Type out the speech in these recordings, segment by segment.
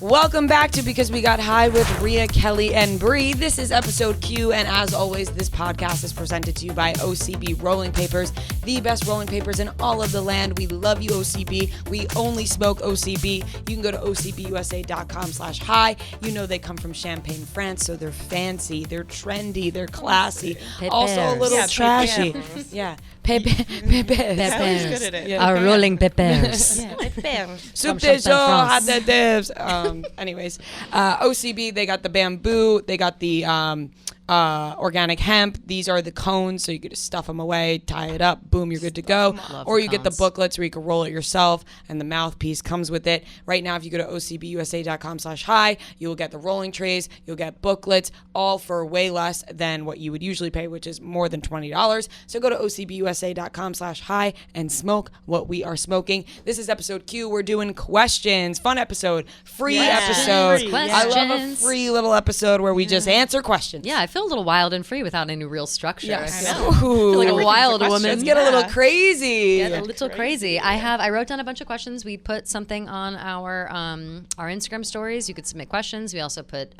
Welcome back to Because We Got High with Rhea, Kelly, and Bree. This is episode Q, and as always, this podcast is presented to you by OCB Rolling Papers, the best rolling papers in all of the land. We love you, OCB. We only smoke OCB. You can go to ocbusa.com/high. You know they come from Champagne, France, so they're fancy, they're trendy, they're classy, also a little trashy. Yeah. Peppers. Our rolling peppers. Soup de jour, hot de dips. Anyways, OCB, they got the bamboo, they got the organic hemp. These are the cones, so you could just stuff them away, tie it up, boom, you're good to go. Or you get the booklets where you can roll it yourself, and the mouthpiece comes with it. Right now, if you go to ocbusa.com/high, you will get the rolling trays, you'll get booklets, all for way less than what you would usually pay, which is more than $20. So go to ocbusa.com/high and smoke what we are smoking. This is episode Q. We're doing questions. Fun episode. Free episode. I love a free little episode where we just answer questions. Yeah, I feel a little wild and free without any real structure. Yes. I feel like a wild woman. Let's get a little crazy. Get a little crazy. I wrote down a bunch of questions. We put something on our Instagram stories. You could submit questions. We also put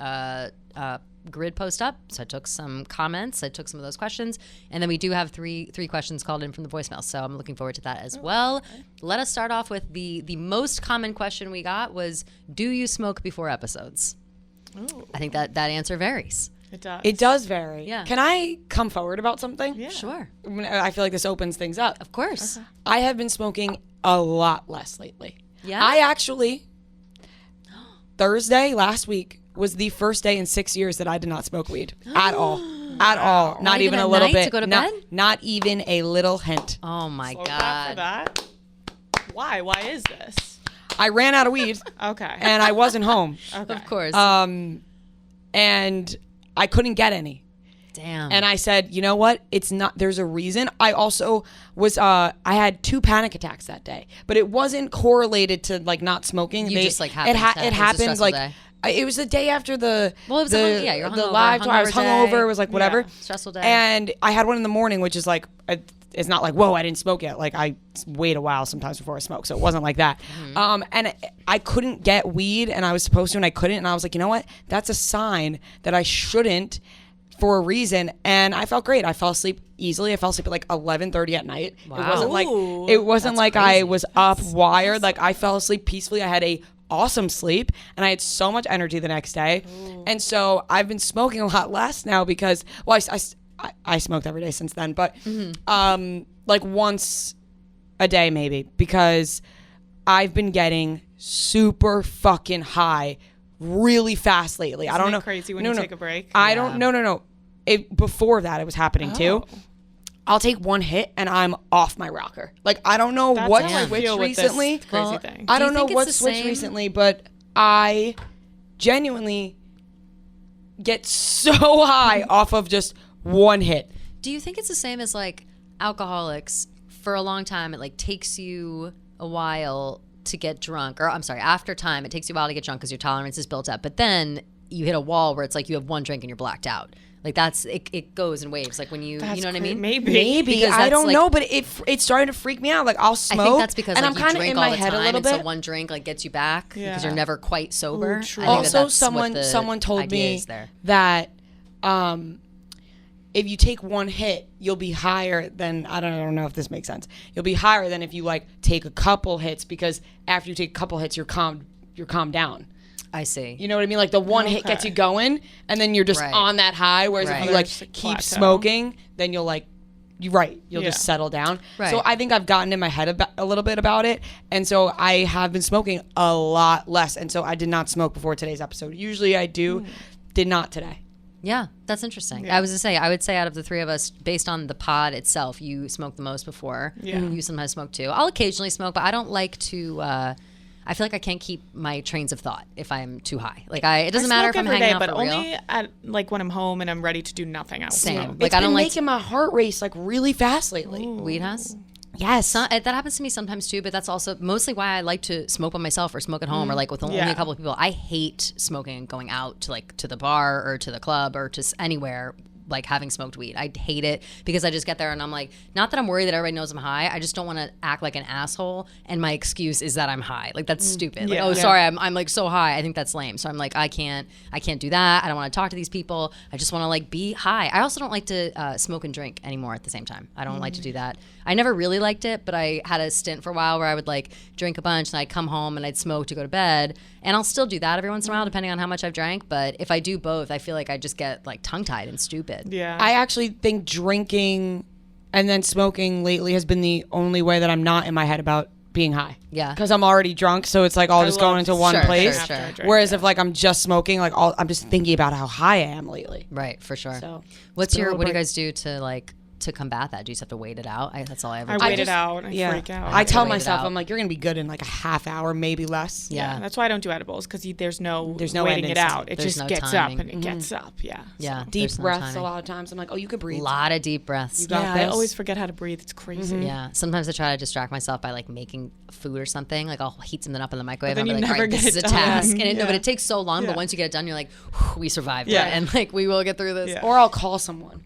grid post up. So I took some comments. I took some of those questions. And then we do have three questions called in from the voicemail. So I'm looking forward to that as well. Okay. Let us start off with the most common question we got was, do you smoke before episodes? Ooh. I think that answer varies. It does. It does vary. Yeah. Can I come forward about something? Yeah. Sure. I feel like this opens things up. Of course. Okay. I have been smoking a lot less lately. Yeah. I actually, Thursday last week was the first day in 6 years that I did not smoke weed at all. At all. Not even a little bit. To go to bed? Not even a little hint. Oh my Slow God. For that? Why? Why is this? I ran out of weed. Okay. And I wasn't home. Okay. Of course. And I couldn't get any. Damn. And I said, you know what? It's not, there's a reason. I also was, I had 2 panic attacks that day, but it wasn't correlated to like not smoking. You just like happened. It happened like, it was the day after the live tour. I was hungover. It was like whatever. Yeah. Stressful day. And I had one in the morning, which is like, it's not like, whoa, I didn't smoke yet. Like I wait a while sometimes before I smoke. So it wasn't like that. Mm-hmm. And I couldn't get weed and I was supposed to and I couldn't. And I was like, you know what? That's a sign that I shouldn't for a reason. And I felt great. I fell asleep easily. I fell asleep at like 11:30 at night. Wow. It wasn't like I was up wired. Like I fell asleep peacefully. I had a awesome sleep and I had so much energy the next day. Ooh. And so I've been smoking a lot less now because, well, I smoked every day since then, but like once a day maybe, because I've been getting super fucking high really fast lately. Isn't I don't know. Crazy when you take a break. I don't. No. Before that, it was happening too. I'll take one hit and I'm off my rocker. Like I don't know what switched recently. Crazy thing. I don't know what switched recently, but I genuinely get so high off of just one hit. Do you think it's the same as like alcoholics? For a long time, it like takes you a while to get drunk, or I'm sorry, after time, it takes you a while to get drunk because your tolerance is built up. But then you hit a wall where it's like you have one drink and you're blacked out. Like that's it goes in waves. Like when you know what I mean? Maybe I don't know, but it's starting to freak me out. Like I'll smoke. I think that's because and like, I'm kind of in my head a little bit. So one drink like gets you back because you're never quite sober. Ooh, also, someone told me that if you take one hit, you'll be higher than, I don't know if this makes sense. You'll be higher than if you like take a couple hits, because after you take a couple hits, you're calmed down. I see. You know what I mean? Like the one hit gets you going and then you're just on that high. Whereas if you like keep smoking, then you'll like, you'll just settle down. Right. So I think I've gotten in my head a little bit about it. And so I have been smoking a lot less. And so I did not smoke before today's episode. Usually I do, did not today. Yeah, that's interesting. Yeah. I would say out of the three of us, based on the pod itself, you smoke the most before. Yeah. You sometimes smoke too. I'll occasionally smoke, but I don't like to, I feel like I can't keep my trains of thought if I'm too high. Like it doesn't matter if I'm hanging out for real. But only at, like when I'm home and I'm ready to do nothing else. Same. Yeah. Like it's been making my heart race like really fast lately. Ooh. Weed has? Yes. That happens to me sometimes too, but that's also mostly why I like to smoke by myself or smoke at home or like with only a couple of people. I hate smoking and going out to like to the bar or to the club or to anywhere like having smoked weed. I hate it because I just get there and I'm like, not that I'm worried that everybody knows I'm high. I just don't want to act like an asshole. And my excuse is that I'm high. Like that's stupid. Like, Yeah. sorry, I'm like so high. I think that's lame. So I'm like, I can't do that. I don't want to talk to these people. I just want to like be high. I also don't like to smoke and drink anymore at the same time. I don't like to do that. I never really liked it, but I had a stint for a while where I would like drink a bunch and I'd come home and I'd smoke to go to bed. And I'll still do that every once in a while, depending on how much I've drank. But if I do both, I feel like I just get like tongue tied and stupid. Yeah. I actually think drinking and then smoking lately has been the only way that I'm not in my head about being high. Yeah. Because I'm already drunk, so it's like all just going into one Sure, place. sure, sure. Whereas if like I'm just smoking, like I'm just thinking about how high I am lately. Right, for sure. So What do you break. guys do to like to combat that? Do you just have to wait it out? That's all I ever I do. wait it out. I freak out. I tell wait it myself, out. I'm like, you're gonna be good in like a half hour, maybe less. Yeah. That's why I don't do edibles, because there's no no waiting end it in out. sight. It There's just no gets timing. up and it gets up. Yeah. Yeah. Deep there's no breaths timing. a lot of times. I'm like, oh, you could breathe. A lot of deep breaths. got Yeah, I this. always forget how to breathe. It's crazy. Yeah. Sometimes I try to distract myself by like making food or something. Like I'll heat something up in the microwave But and then I'll be you like, never all right, this get is a it done. task. And Yeah. but it takes so long. But Yeah. once you get it done, you're like, we survived Yeah. it. And like, we will get through this. Yeah. Or I'll call someone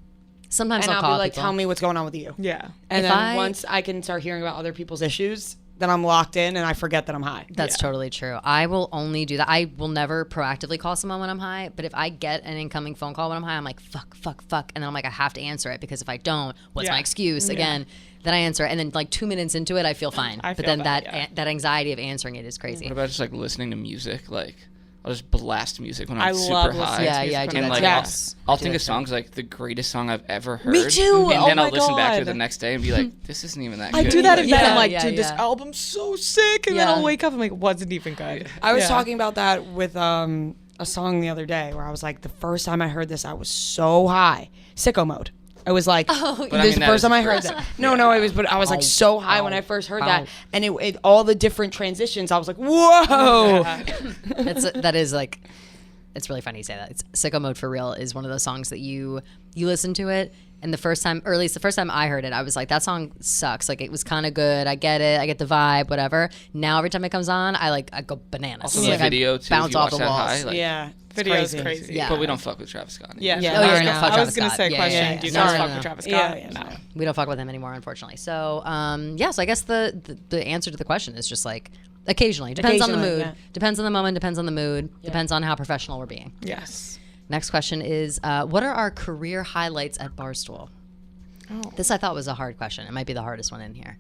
Sometimes and I'll I'll call be like, people. tell me what's going on with you. Yeah. And If then once I can start hearing about other people's issues, then I'm locked in and I forget that I'm high. That's totally true. I will only do that. I will never proactively call someone when I'm high, but if I get an incoming phone call when I'm high, I'm like, fuck. And then I'm like, I have to answer it, because if I don't, what's my Yeah. excuse? Again, then I answer it. And then like 2 minutes into it, I feel fine. I But feel then bad, that anxiety of answering it is crazy. What about just like listening to music? Like I'll just blast music when I I'm super love high. listening Yeah, to yeah, I music do when And that I'm too. like high. Yes. I'll think of songs like the greatest song I've ever heard. Me too. And Oh then I'll my listen back to it God. the next day and be like, this isn't even that I good. do that in bed. I'm like, Yeah, dude, this yeah. album's so sick. And then Yeah. I'll wake up. I'm like, wasn't even good. I was Yeah. talking about that with a song the other day where I was like, the first time I heard this, I was so high. Sicko mode. I was like, But I this mean, is the that first is time I a heard great that. No, it was, but I was like so high when I first heard that. And it all the different transitions, I was like, whoa. That is like, it's really funny you say that. It's Sicko Mode for real is one of those songs that you listen to it, and the first time, or at least the first time I heard it, I was like, that song sucks. Like it was kind of good. I get it. I get the vibe, whatever. Now every time it comes on, I go bananas. Also, Like, the I video too. bounce if you off watch the that walls. high, like, Yeah. Video's crazy. Yeah. But we don't fuck with Travis Scott anymore. Yeah. Yeah. no, Oh, I yeah, was no, gonna- fuck I was Travis going to Scott. say Yeah, question. yeah, yeah. Do you No, guys no, fuck no. with Travis Yeah, Scott? yeah, No. We don't fuck with him anymore, unfortunately. So, yes, I guess the answer to the question is just like occasionally. Depends on the mood. Occasionally, yeah. Depends on the moment. Depends on the mood. Depends on how professional we're being. Yes. Next question is, what are our career highlights at Barstool? Oh. This I thought was a hard question. It might be the hardest one in here.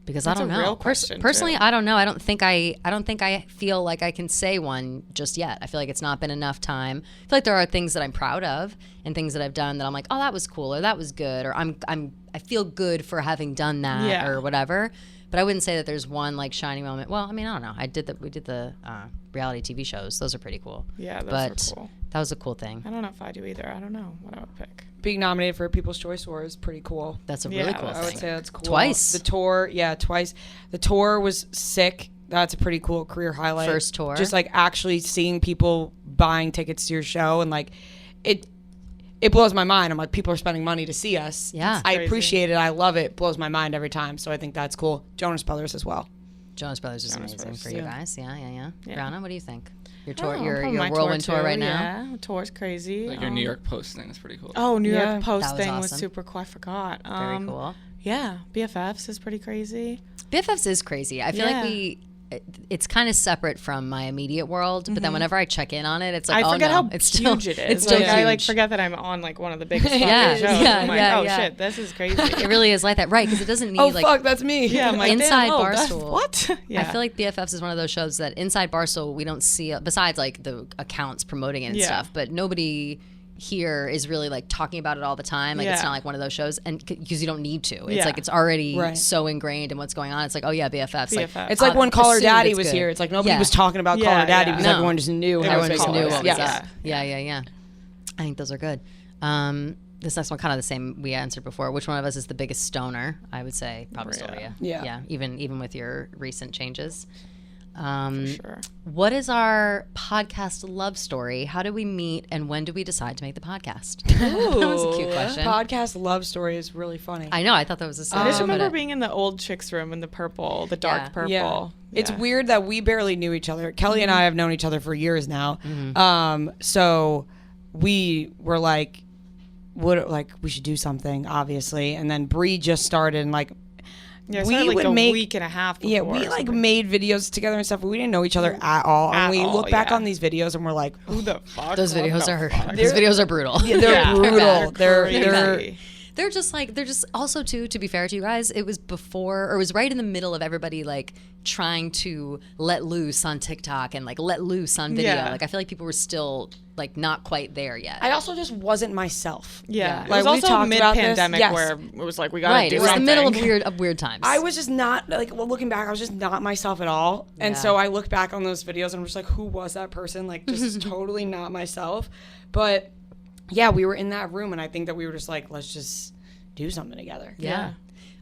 Because That's I don't a know. real question, Personally, too. I don't know. I don't think I feel like I can say one just yet. I feel like it's not been enough time. I feel like there are things that I'm proud of and things that I've done that I'm like, oh, that was cool, or that was good, or I feel good for having done that, Yeah. or whatever. But I wouldn't say that there's one like shining moment. Well, I mean, I don't know. We did the reality TV shows. Those are pretty cool. Yeah, those but are cool. that was a cool thing. I don't know if I do either. I don't know what I would pick. Being nominated for a People's Choice Award is pretty cool. That's a Yeah, really cool I I would thing. say that's cool. Twice. The tour, yeah, twice. The tour was sick. That's a pretty cool career highlight. First tour. Just like actually seeing people buying tickets to your show, and like it blows my mind. I'm like, people are spending money to see us. Yeah. I crazy. appreciate it. I love it. Blows my mind every time. So I think that's cool. Jonas Brothers as well. Jonas Brothers is Jonas amazing Brothers, for you yeah. guys. Yeah. Yeah. Brianna, what do you think? Your tour, Oh, your probably my whirlwind tour too, right now. Yeah, tour's crazy. Like your New York Post thing is pretty cool. Oh, New Yeah. York Post That was thing was awesome. super cool. I forgot. Very cool. Yeah, BFFs is pretty crazy. BFFs is crazy. I feel Yeah. like it's kind of separate from my immediate world, but then whenever I check in on it, it's like, I forget oh no, how it's still huge it is. It's still Like, I like huge. forget that I'm on like one of the biggest fucking Yeah, shows. yeah, I'm like, yeah, oh yeah. shit, this is crazy. It really is like that, right? Because it doesn't need Oh like fuck, that's me. Yeah, I'm like, Inside damn, oh, that's- Barstool. What? Yeah. I feel like BFFs is one of those shows that inside Barstool we don't see besides like the accounts promoting it and Yeah. stuff, but nobody here is really like talking about it all the time. Like it's Yeah. not like one of those shows, and because you don't need to. It's Yeah. like it's already Right. so ingrained in what's going on. It's like, oh yeah, BFFs. Like, BFFs. It's like when Caller assume Daddy it's was good. here. It's like nobody Yeah. was talking about Yeah, Caller Daddy yeah. because No. everyone just knew. Everyone how everyone big just it knew was. what was Yes. up. Yeah. I think those are good. This next one kind of the same we answered before. Which one of us is the biggest stoner? I would say probably Maria. Sylvia. Yeah. Even with your recent changes. Sure. What is our podcast love story? How did we meet, and when did we decide to make the podcast? That was a cute question. Podcast love story is really funny. I know. I thought that was a silly I just one, but remember being in the old chicks room in the purple, the dark Yeah. purple. Yeah. It's Yeah. weird that we barely knew each other. Kelly and I have known each other for years now. Mm-hmm. So we were like we should do something, obviously. And then Bree just started, and like, Yeah, we like would a make week and a half before. yeah, we or like something. made videos together and stuff, but we didn't know each other at all. And At we all, look back yeah. on these videos and we're like, Who the fuck? Those What videos the are fuck? those videos are brutal. they're Yeah. brutal. They're Crazy. They're just also too, to be fair to you guys, it was before, or it was right in the middle of everybody like trying to let loose on TikTok and like let loose on video. Yeah. Like I feel like people were still like not quite there yet. I also just wasn't myself. Yeah. It Like, was we also talked about this. mid-pandemic Yes. where it was like, we gotta Right, do it was something. the middle of weird times. I was just not like, well, looking back, I was just not myself at all. And Yeah. so I look back on those videos and I'm just like, who was that person? Like, just totally not myself. But yeah, we were in that room, and I think that we were just like, let's just do something together. Yeah.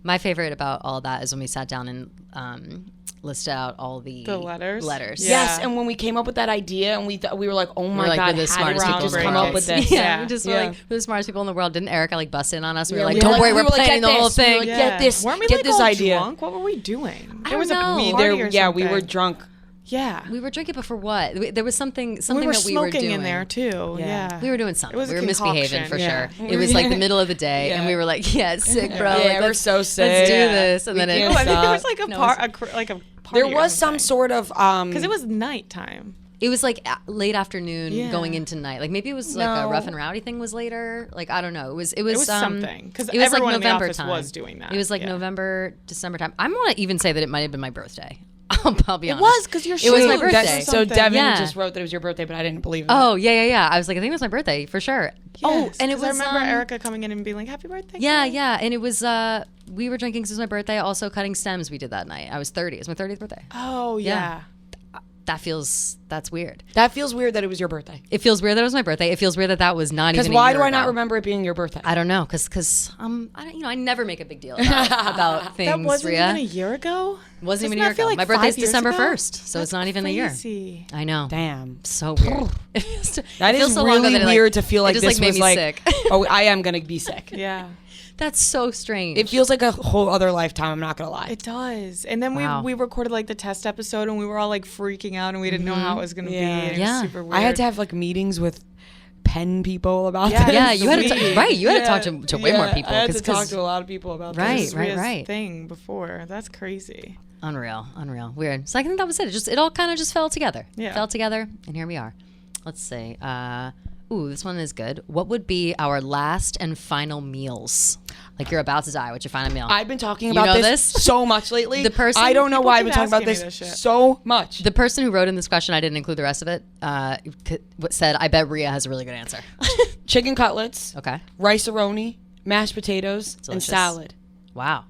My favorite about all that is when we sat down and listed out all the letters? Letters. Yeah. Yes, and when we came up with that idea, and we were like, oh my like, god, we're the how did smartest we people just in the come world. up with this? Yeah. We just were Yeah. like, we're the smartest people in the world. Didn't Erica like bust in on us? We were Yeah, like, we don't were worry, like- we're we were like, planning the get whole this. We were thing. like, get this. Weren't we Get like this all idea. drunk? What were we doing? I There was don't know. a party or Yeah, we were something. drunk. Yeah. We were drinking, but for what? There was something We were that we were smoking doing in there too. Yeah. We were doing something. It was We a were misbehaving for concoction. sure. Yeah. It was like the middle of the day, and Yeah. we were like, "Yeah, it's sick, bro. Yeah, like, we're let's- so sick. Let's do Yeah. this." And We then it can't No, I think there was stop. like No, like a party There or was some something. sort of Because it was nighttime. It was like late afternoon, Yeah. going into night. Like maybe it was like a No. rough and rowdy thing was later. Like I don't know. It was something, 'cause it was everyone like in the November office time. was doing that, It was like yeah. November, December time. I want to even say that it might have been my birthday. I'll be It honest. was because you're It was my shooting. birthday. So Devin Yeah. just wrote that it was your birthday, but I didn't believe it. Oh yeah. I was like, I think it was my birthday for sure. Yes, and it 'cause was. I remember um, Erica coming in and being like, "Happy birthday!" Yeah, Kyle." yeah, and it was. We were drinking 'cause it was my birthday. Also cutting stems. We did that night. I was 30. It was my 30th birthday. Oh yeah. That's weird. That feels weird that it was your birthday. It feels weird that it was my birthday. It feels weird that was not even. Because a why year do I not ago. remember it being your birthday? I don't know, because I don't, I never make a big deal about things. That wasn't Rhea. even a year ago. Wasn't even Doesn't a year that feel ago. like My 5 birthday's years December ago? 1st, so That's it's not even a year. crazy. I know. Damn. So weird. It feels That it feels is so long ago really that it, like, weird to feel it like just, this made was me like, sick. oh, I am going to be sick. Yeah. That's so strange. It feels like a whole other lifetime, I'm not going to lie. It does. And then Wow. we recorded like the test episode and we were all like freaking out and we didn't know how it was going to Yeah. be. And it Yeah. was super weird. I had to have like meetings with pen people about Yeah, this. yeah, you had to Sweet. right. You had to talk to way more Yeah, people. I had to 'cause- talk 'cause- to a lot of people about Right, this. This was Rhea's right. thing before. That's crazy. Unreal, weird. So I think that was it. It all kind of just fell together. Yeah. Fell together, and here we are. Let's see. This one is good. What would be our last and final meals? Like you're about to die. What's your final meal? I've been talking You about know this this? so much lately. The person- I don't know People why I've keep been talking about asking me this this shit. so much. The person who wrote in this question, I didn't include the rest of it, said, I bet Rhea has a really good answer. Chicken cutlets, Okay. rice-a-roni, mashed potatoes, and Delicious. salad. Wow.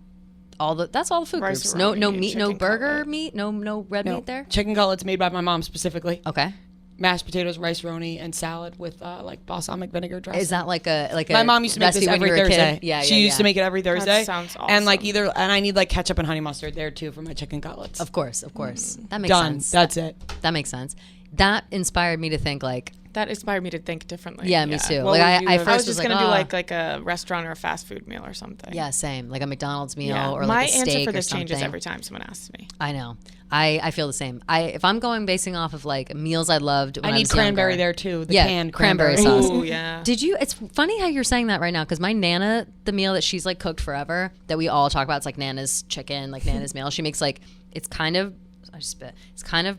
That's all the food groups. No Rice-a-roni, meat, no chicken burger cutlet. meat, no red No, meat there. chicken cutlets made by my mom specifically. Okay. Mashed potatoes, rice-a-roni, and salad with like balsamic vinegar dressing. Is that like a My mom used to make this recipe when every you were a kid? Thursday. Yeah, she used to make it every Thursday. sounds And like awesome. and I need like ketchup and honey mustard there too for my chicken cutlets. Of course. That makes Done. sense. That's it. That makes sense. That inspired me to think like, That inspired me to think differently. yeah, me too. What Like would I you first have- I was just like, gonna do "Oh." like a restaurant or a fast food meal or something. Yeah, same. Like a McDonald's meal Yeah. or My like a steak answer for or this something. changes every time someone asks me. I know. I feel the same. If I'm going basing off of like meals I loved when I I need was cranberry younger. there too. The Yeah, canned cranberry cranberry sauce. Ooh, yeah. Did you? It's funny how you're saying that right now because my Nana, the meal that she's like cooked forever, that we all talk about, it's like Nana's chicken, like Nana's meal. She makes like it's kind of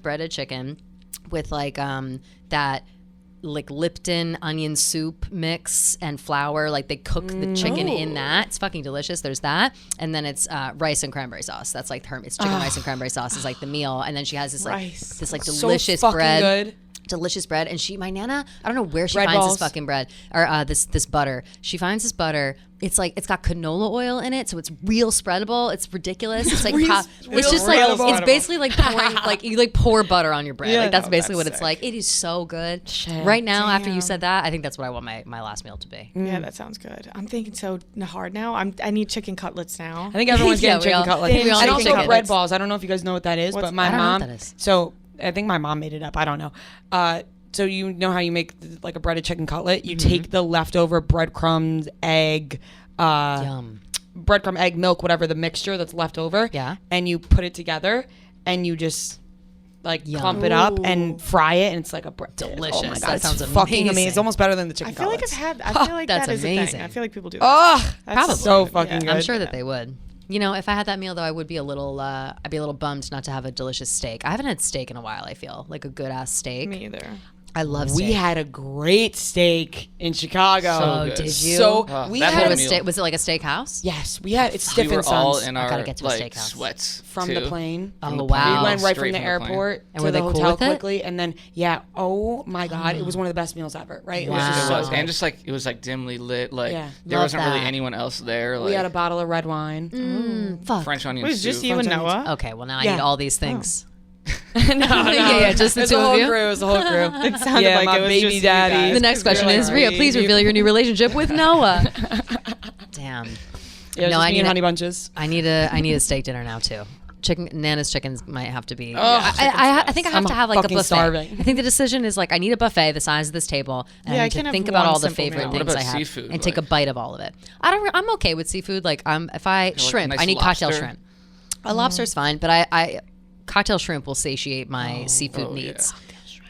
breaded chicken with like that like Lipton onion soup mix and flour. Like they cook the chicken in that. It's fucking delicious. There's that, and then it's rice and cranberry sauce. That's like it's chicken rice and cranberry sauce is like the meal, and then she has this like Rice. delicious so fucking bread. good. Delicious bread, and my Nana, I don't know where she Bread finds balls. this fucking bread or this butter. She finds this butter. It's like it's got canola oil in it, so it's real spreadable. It's ridiculous. It's like it's just like real it's spreadable. basically like pouring like you like pour butter on your bread. Yeah. Like that's Oh, basically that's what it's sick. like. It is so good. Shit. Right now, after you Damn. said that, I think that's what I want my last meal to be. Yeah, that sounds good. I'm thinking so hard now. I need chicken cutlets now. I think everyone's Yeah, getting we chicken all- cutlets. we all And need also chicken bread cutlets. balls. I don't know if you guys know what that is, but my I don't know what mom. that is. So I think my mom made it up. I don't know. So you know how you make like a breaded chicken cutlet? You take the leftover breadcrumbs, egg, Yum. breadcrumb, egg, milk, whatever the mixture that's left over. Yeah. And you put it together, and you just like Yum. clump it up Ooh. and fry it, and it's like a Delicious. Oh my god, That it's sounds fucking amazing. amazing. It's almost better than the chicken I feel like cutlets. I feel like That's that is a amazing. thing. I feel like people do that. Oh, That's probably. so fucking good. I'm sure that they would. You know, if I had that meal though, I would be a little. I'd be a little bummed not to have a delicious steak. I haven't had steak in a while. I feel like a good ass steak. Me either. I love steak. We had a great steak in Chicago. Oh, good. did you? So Oh, we that had whole a meal. Was it like a steakhouse? yes, we had it's We Stiff were and all Sons in I our gotta get to a like steakhouse. sweats from too. the plane. Oh the wow. We went right Straight from the from the plane. airport And to were the they cool hotel with it? quickly, and then oh my god, it was one of the best meals ever. Right? Wow. It was just It so was, good. and just like it was like dimly lit. Like Yeah. there Love wasn't really that. anyone else there. Like We had a bottle of red wine. Fuck. French onion It was soup. just you and French onions. Noah. Okay, well now I Yeah. need all these things. no, Yeah, just the It's two a of whole you? crew. It was a whole crew. It sounded yeah, like my it was baby just you daddy. guys. The next question You're is, like, Rhea, please reveal your new relationship with Noah. Damn. Yeah, No, just I me need and a- honey bunches. I need a steak dinner now too. Nana's chickens might have to be. Oh, I think I have I'm to have like a fucking buffet. starving. I think the decision is like I need a buffet the size of this table, and Yeah, I I need to can't have think about one all the simple favorite meal. things What I about have seafood? and take a Like- bite of all of it. I'm okay with seafood. Like if I shrimp, nice I need cocktail lobster? shrimp. A lobster's fine, but I cocktail shrimp will satiate my seafood Oh, yeah. needs.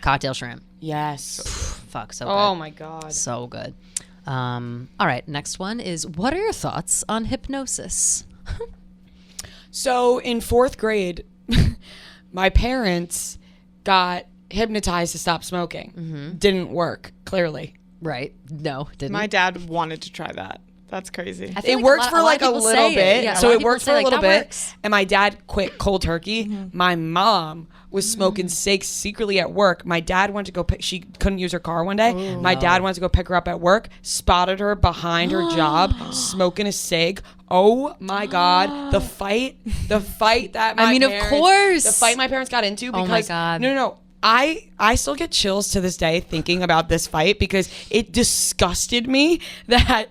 Cocktail shrimp, Yes. fuck, so good. Oh my god. So good. All right, next one is what are your thoughts on hypnosis? So in 4th grade, my parents got hypnotized to stop smoking. Didn't work, clearly. Right? No, didn't. My dad wanted to try that. That's crazy. I feel It like worked a for like a lot of people little say bit. it. Yeah, a so lot of it people worked say, for a like, little that bit. works. And my dad quit cold turkey. My mom was smoking cigs secretly at work. My dad went to go pick, she couldn't use her car one day. My dad went to go pick her up at work, spotted her behind her job, smoking a cig. Oh my God. The fight that my I mean, of parents, course. the fight my parents got into Oh my because God. no. I still get chills to this day thinking about this fight because it disgusted me that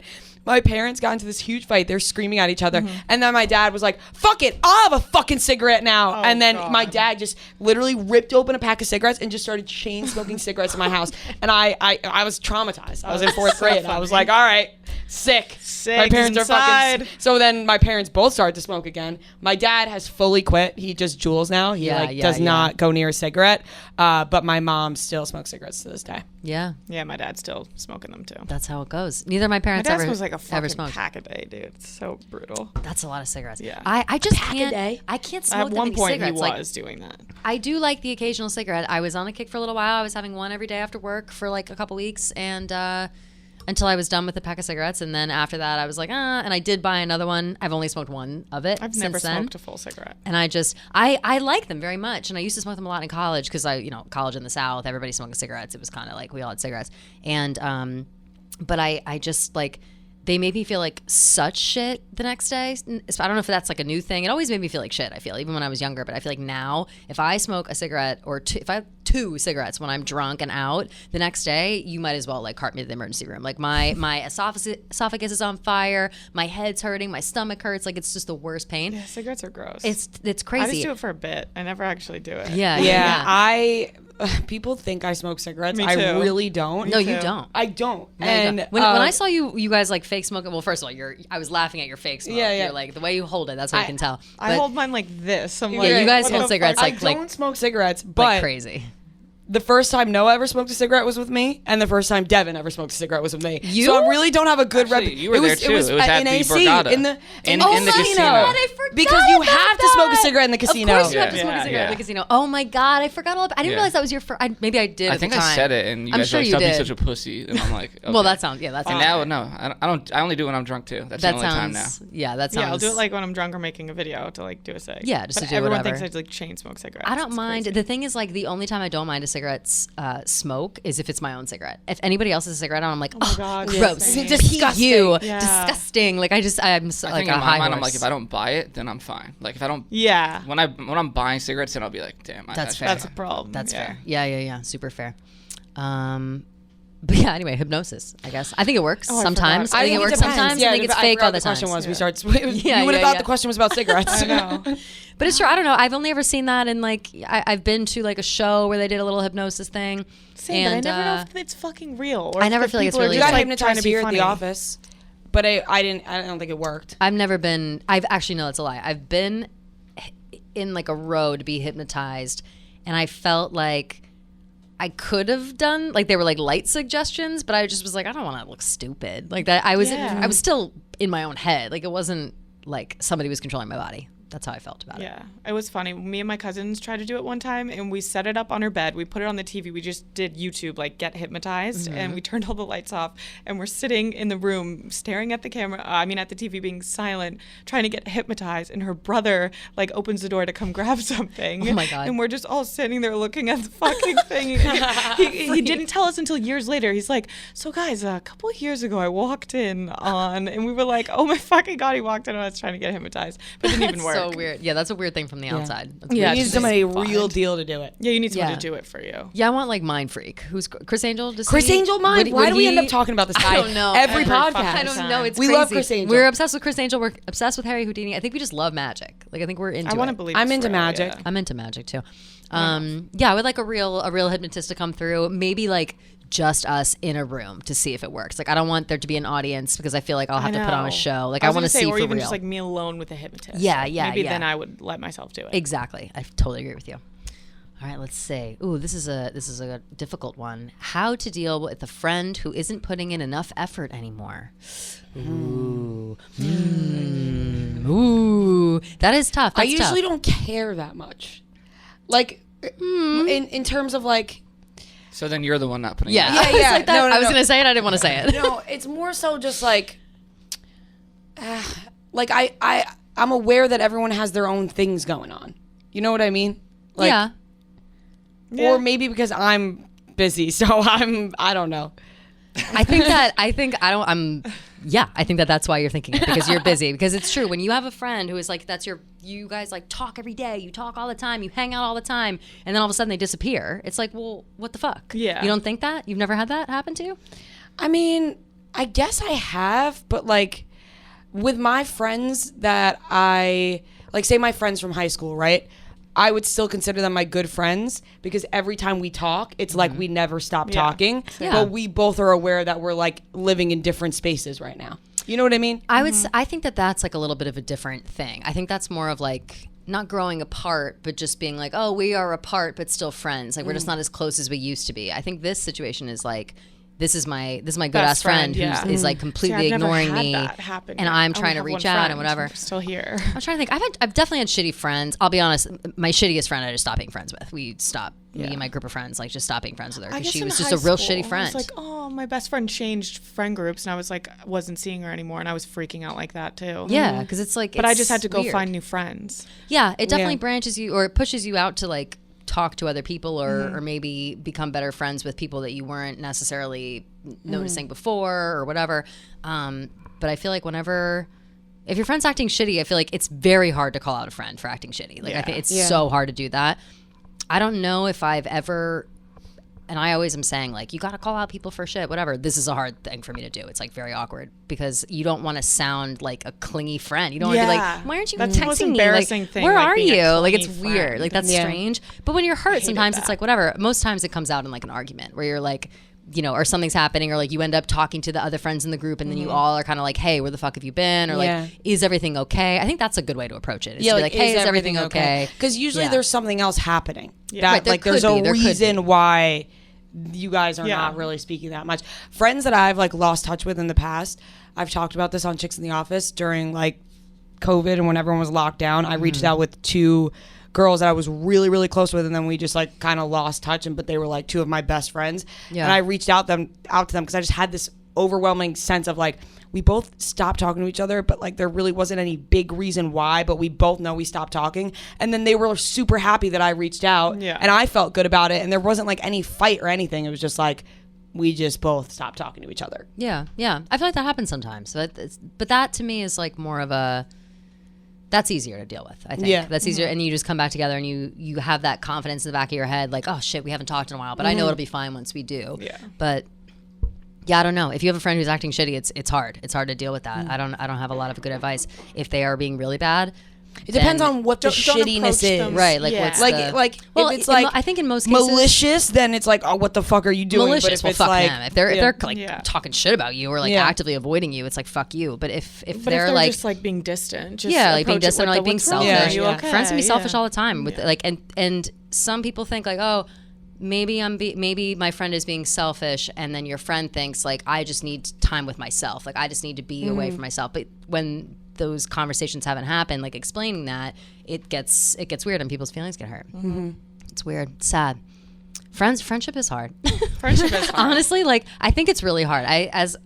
my parents got into this huge fight. They're screaming at each other. And then my dad was like, fuck it, I'll have a fucking cigarette now. Oh, and then God. my dad just literally ripped open a pack of cigarettes and just started chain smoking cigarettes in my house. And I was traumatized. I was in 4th grade. I was like, all right, sick. My Sick parents are inside. fucking. So then my parents both started to smoke again. My dad has fully quit. He just jewels now. He does not go near a cigarette. But my mom still smokes cigarettes to this day. Yeah, Yeah, my dad's still smoking them too. that's how it goes. Neither of my My parents dad ever smokes like a ever fucking smoked. pack a day, dude. It's so brutal. That's a lot of cigarettes. Yeah. I just pack a can't. day? I can't smoke At that one many point, he cigarettes. Like, was doing that. I do like the occasional cigarette. I was on a kick for a little while. I was having one every day after work for like a couple weeks, and until I was done with the pack of cigarettes, and then after that, I was like, and I did buy another one. I've only smoked one of it I've since never then. smoked a full cigarette. And I like them very much. And I used to smoke them a lot in college because college in the South, everybody smoking cigarettes. It was kind of like we all had cigarettes. And, but I just like, they made me feel like such shit the next day. I don't know if that's like a new thing. It always made me feel like shit, I feel, even when I was younger. But I feel like now, if I smoke a cigarette or if I have 2 cigarettes when I'm drunk and out, the next day, you might as well like cart me to the emergency room. Like my esophagus is on fire, my head's hurting, my stomach hurts. Like it's just the worst pain. Yeah, cigarettes are gross. It's crazy. I just do it for a bit. I never actually do it. Yeah. People think I smoke cigarettes. Me I too. really don't. No, you too. don't. I don't. No, you and don't. When I saw you guys like fake smoking. Well, first of all, I was laughing at your fake smoke. Yeah, yeah. You're like the way you hold it. That's how you can tell. I But hold mine like this. I'm like, you guys what hold the cigarettes fuck? I don't smoke cigarettes, but like crazy. the first time Noah ever smoked a cigarette was with me, and the first time Devin ever smoked a cigarette was with me. You? So I really don't have a good Actually, reputation. you were there too. It was at in the AC, Borgata. in the In the the casino. God, I forgot because you about have to smoke a that. cigarette in the casino. Of course, you have to Yeah. smoke a cigarette Yeah. in the casino. Oh my god, I forgot all about. I didn't Yeah. realize that was your first. Maybe I did. I at think the time. I said it, and you I'm guys sure were like, you "Stop being did. such a pussy." And I'm like, okay. Well, that sounds. Yeah, that And sounds. now, no, I don't. I only do it when I'm drunk too. That's That the only time now. sounds. Yeah, that sounds. Yeah, I'll do it like when I'm drunk or making a video to like do a cig. Yeah, just but to do everyone whatever. thinks I like chain smoke cigarettes. I don't It's mind. crazy. The thing is, like, the only time I don't mind a cigarette's smoke is if it's my own cigarette. If anybody else's cigarette on, I'm like, oh, God, gross, same. disgusting, you, Yeah. disgusting. Like, I'm so, I like think a in high my mind, I'm horse. like, if I don't buy it, then I'm fine. Like if I don't, Yeah, when I'm buying cigarettes, then I'll be like, damn, That's I fair. that's a problem. That's yeah. fair. Yeah, super fair. But yeah, anyway, hypnosis. I guess I think it works I sometimes. forgot. I think it works depends. sometimes. Yeah, I think it's I fake forgot other the question times. was we Yeah. start. Yeah, you would have yeah, thought yeah. the question was about cigarettes. I know. But it's true. I don't know. I've only ever seen that in like I've been to like a show where they did a little hypnosis thing. Same, but I and, never know if it's fucking real. Or I if never the feel like it's people are really You real. got just, like, trying hypnotized to be here at funny. the office, but I don't think it worked. I've never been. I've actually no, that's a lie. I've been in like a row to be hypnotized, and I felt like I could have done, like, they were like light suggestions, but I just was like, I don't want to look stupid like that. I was still in my own head. Like, it wasn't like somebody was controlling my body. That's how I felt about it. Yeah, it was funny. Me and my cousins tried to do it one time, and we set it up on her bed. We put it on the TV. We just did YouTube, like, get hypnotized, and we turned all the lights off, and we're sitting in the room staring at the camera, at the TV, being silent, trying to get hypnotized, and her brother, like, opens the door to come grab something. Oh, my God. And we're just all sitting there looking at the fucking thing. He didn't tell us until years later. He's like, so guys, a couple of years ago, I walked in on, and we were like, oh my fucking God, he walked in on us trying to get hypnotized. But it didn't even work. So weird. Yeah, that's a weird thing from the outside. That's Yeah, weird. You need just somebody find. real deal to do it. Yeah, you need someone Yeah. to do it for you. Yeah, I want like Mind Freak. Who's Chris Angel? Chris Angel Mind? Why do we end up talking about this guy? I don't know. Every Every podcast. fucking I don't know. It's We crazy. love Chris Angel. We're obsessed with Chris Angel. We're obsessed with Harry Houdini. I think we just love magic. Like, I think we're into I want to it. believe I'm it's into real, magic. yeah. I'm into magic too. Yeah, I would like a real hypnotist to come through. Maybe like just us in a room to see if it works. Like, I don't want there to be an audience because I feel like I'll have to put on a show. Like, I was want to gonna say, see or for even real. just like me alone with a hypnotist. Yeah, Like, yeah, Maybe yeah. then I would let myself do it. Exactly. I totally agree with you. All right, let's see. Ooh, this is a difficult one. How to deal with a friend who isn't putting in enough effort anymore. Ooh. Ooh. That is tough. I That's usually tough. don't care that much. Like, in terms of like, So then you're the one not putting. Yeah. it out. Yeah, yeah. Like that. No, no, I was no. going to say it. I didn't want to say it. no, it's more so just like, like I'm aware that everyone has their own things going on. You know what I mean? Like, yeah. Yeah. Or maybe because I'm busy, so I don't know. I think that's why you're thinking it, because you're busy. Because it's true. When you have a friend who is like, you guys like talk every day, you talk all the time, you hang out all the time, and then all of a sudden they disappear. It's like, well, what the fuck? Yeah. You don't think that? You've never had that happen to you? I mean, I guess I have, but like with my friends that I like, say my friends from high school, right? I would still consider them my good friends because every time we talk, it's like we never stop talking. Yeah. But we both are aware that we're like living in different spaces right now. You know what I mean? I think that's like a little bit of a different thing. I think that's more of like not growing apart, but just being like, oh, we are apart, but still friends. Like, we're just not as close as we used to be. I think this situation is like, this is my good ass friend who yeah. is like See, completely I've never ignoring had me, that happen and yet. I'm I trying to only have reach one out friend. and whatever. I'm still here. I'm trying to think. I've definitely had shitty friends. I'll be honest. My shittiest friend I just stopped being friends with. Me and my group of friends, like, just stopped being friends with her I because guess she in was just high a real school, shitty friend. I was like, oh, my best friend changed friend groups, and I was like, wasn't seeing her anymore, and I was freaking out like that too. yeah, because it's like. But I just had to go weird. find new friends. Yeah, it definitely Yeah. branches you, or it pushes you out to like talk to other people, or maybe become better friends with people that you weren't necessarily noticing before or whatever. But I feel like if your friend's acting shitty, I feel like it's very hard to call out a friend for acting shitty. Like, I think it's so hard to do that. I don't know if I've ever, and I always am saying, like, you got to call out people for shit, whatever. This is a hard thing for me to do. It's like very awkward because you don't want to sound like a clingy friend. You don't want to be like, why aren't you That's the most texting me? embarrassing Like, thing, where like are being a you? Like, it's clingy weird. friend. Like, that's Yeah. strange. But when you're hurt, sometimes it's that. like, whatever. Most times it comes out in like an argument where you're like, you know, or something's happening, or like you end up talking to the other friends in the group, and then you all are kind of like, hey, where the fuck have you been? Or Yeah. like, is everything okay? I think that's a good way to approach it. Is Yeah, to be like, hey, is everything everything okay? Because usually Yeah. there's something else happening. Yeah. That, Right, there like there's could be, a there could be. reason why you guys are Yeah. not really speaking that much. Friends that I've like lost touch with in the past, I've talked about this on Chicks in the Office during like COVID and when everyone was locked down. I reached out with two girls that I was really, really close with, and then we just like kind of lost touch. But they were like two of my best friends, Yeah. and I reached out to them because I just had this overwhelming sense of like we both stopped talking to each other, but like there really wasn't any big reason why, but we both know we stopped talking. And then they were super happy that I reached out, Yeah. and I felt good about it, and there wasn't like any fight or anything. It was just like we just both stopped talking to each other. Yeah, yeah. I feel like that happens sometimes. But that to me is like more of a, that's easier to deal with, I think. Yeah. That's easier. And you just come back together and you have that confidence in the back of your head, like, oh shit, we haven't talked in a while, but I know it'll be fine once we do. Yeah. But yeah, I don't know. If you have a friend who's acting shitty, it's hard. It's hard to deal with that. I don't have a lot of good advice. If they are being really bad, It depends on what the Don't shittiness approach them. is. Right, like Yeah. what's Like well, if it's like I think in most cases malicious, then it's like, oh, what the fuck are you doing? malicious. But if Well, it's fuck like, them. If they're like Yeah. talking shit about you or like Yeah. actively avoiding you, it's like fuck you. But if But they're if they're like just like being distant, just yeah, like being approach it distant or with like being "What's wrong? selfish. Are you okay?" Friends can be selfish Yeah. all the time with like and some people think like, oh, maybe my friend is being selfish, and then your friend thinks like I just need time with myself, like I just need to be away from myself. But when those conversations haven't happened, like explaining that, it gets weird and people's feelings get hurt. It's weird, it's sad. Friendship is hard. Friendship is hard. Honestly, like I think it's really hard. As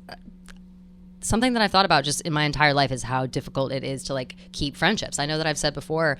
something that I've thought about just in my entire life is how difficult it is to like keep friendships. I know that I've said before,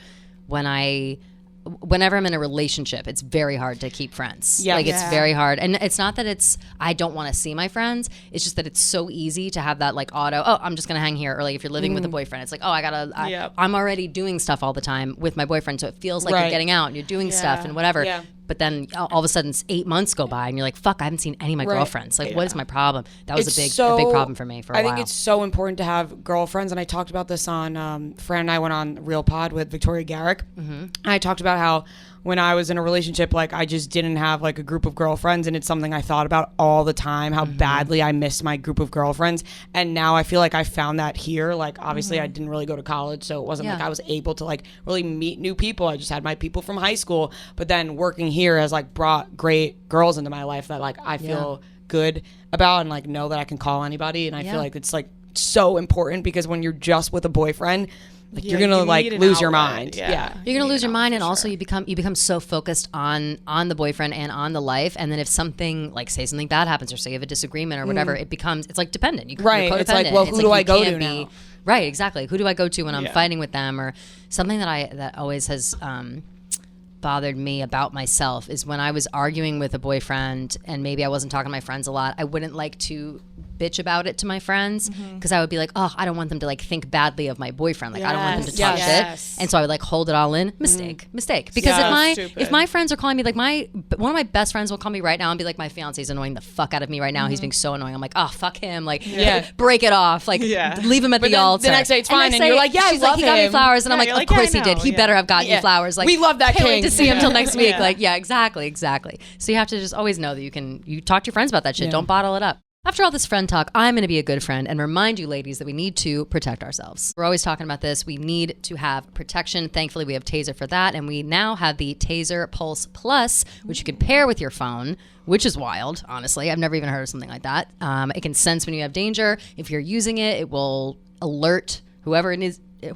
whenever I'm in a relationship, it's very hard to keep friends. Yeah. Like it's Yeah. very hard. And it's not that I don't want to see my friends. It's just that it's so easy to have that like I'm just going to hang here. Or like if you're living with a boyfriend, it's like, Yep. I'm already doing stuff all the time with my boyfriend. So it feels like Right. you're getting out and you're doing stuff Yeah. and whatever. Yeah. But then all of a sudden 8 months go by and you're like, fuck, I haven't seen any of my Right. girlfriends. Like, what is my problem? That was It's a big so- problem for me for a while. I think it's so important to have girlfriends, and I talked about this on Fran and I went on Real Pod with Victoria Garrick. And I talked about how when I was in a relationship, like I just didn't have like a group of girlfriends, and it's something I thought about all the time, how badly I missed my group of girlfriends. And now I feel like I found that here. Like obviously I didn't really go to college, so it wasn't like Yeah. I was able to like really meet new people. I just had my people from high school, but then working here has like brought great girls into my life that like I feel good about and like know that I can call anybody. And I feel like it's like so important, because when you're just with a boyfriend, like you're gonna you like need an lose your outlet. mind. Yeah. You're gonna lose your mind, and for also sure. you become so focused on the boyfriend and on the life, and then if something like say something bad happens or say you have a disagreement or whatever, it's like dependent. You're Right. It's like, codependent. well, who do I you go can't to now? Right, exactly. Who do I go to when I'm Yeah. fighting with them? Or something that always has bothered me about myself is when I was arguing with a boyfriend and maybe I wasn't talking to my friends a lot, I wouldn't like to bitch about it to my friends, because I would be like, oh, I don't want them to like think badly of my boyfriend. Like I don't want them to talk Yes. shit. And so I would like hold it all in. Mistake. Because Yeah. if Stupid. my friends are calling me like one of my best friends will call me right now and be like, my fiance's annoying the fuck out of me right now. He's being so annoying. I'm like, oh, fuck him. Like break it off. Like Yeah. leave him at But the then altar. the next day it's And fine, next and you're day, like, yeah, I she's like, love he got me him. flowers, and I'm Yeah, like, you're of like, yeah, course he I did. know, He yeah. better have gotten you flowers. Like We love that can't wait king. to see him till next week. Yeah. Like exactly. So you have to just always know that you talk to your friends about that shit. Yeah. Don't bottle it up. After all this friend talk, I'm going to be a good friend and remind you ladies that we need to protect ourselves. We're always talking about this. We need to have protection. Thankfully, we have Taser for that. And we now have the Taser Pulse Plus, which you can pair with your phone, which is wild, honestly. I've never even heard of something like that. It can sense when you have danger. If you're using it, it will alert whoever it needs to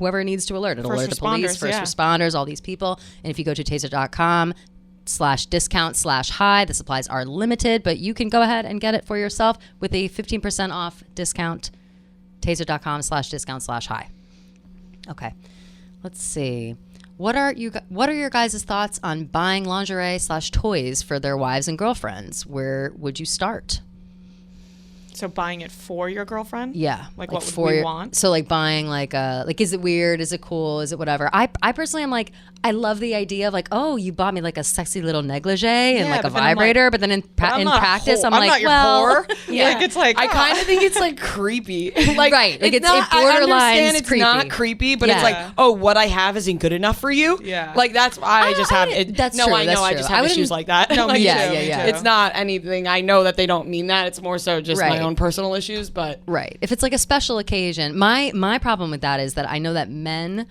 alert. It'll First alert the police, responders, first yeah. responders, all these people. And if you go to taser.com/discount/high, the supplies are limited, but you can go ahead and get it for yourself with a 15% off discount. Taser.com/discount/high. Okay, let's see. What are your guys' thoughts on buying lingerie/toys for their wives and girlfriends? Where would you start? So buying it for your girlfriend? Yeah, Like what would we want? So like buying like is it weird? Is it cool? Is it whatever? I personally am like, I love the idea of like, oh, you bought me like a sexy little negligee and Yeah, like a but then I'm like, vibrator, but then in I'm not a practice, whore. I'm I'm like, not your well, whore. yeah. Like it's like I kind of think it's like creepy. Like Right, like it's it not, I borderlines understand it's creepy. not creepy, but it's Yeah. like, oh, what I have isn't good enough for you. Yeah. Like that's why I just have it. that's no, true, I know that's I true. just I have wouldn't- issues like that. No, me Like, too, Yeah, me yeah. too. It's not anything. I know that they don't mean that. It's more so just Right. my own personal issues. But Right. If it's like a special occasion, my problem with that is that I know that men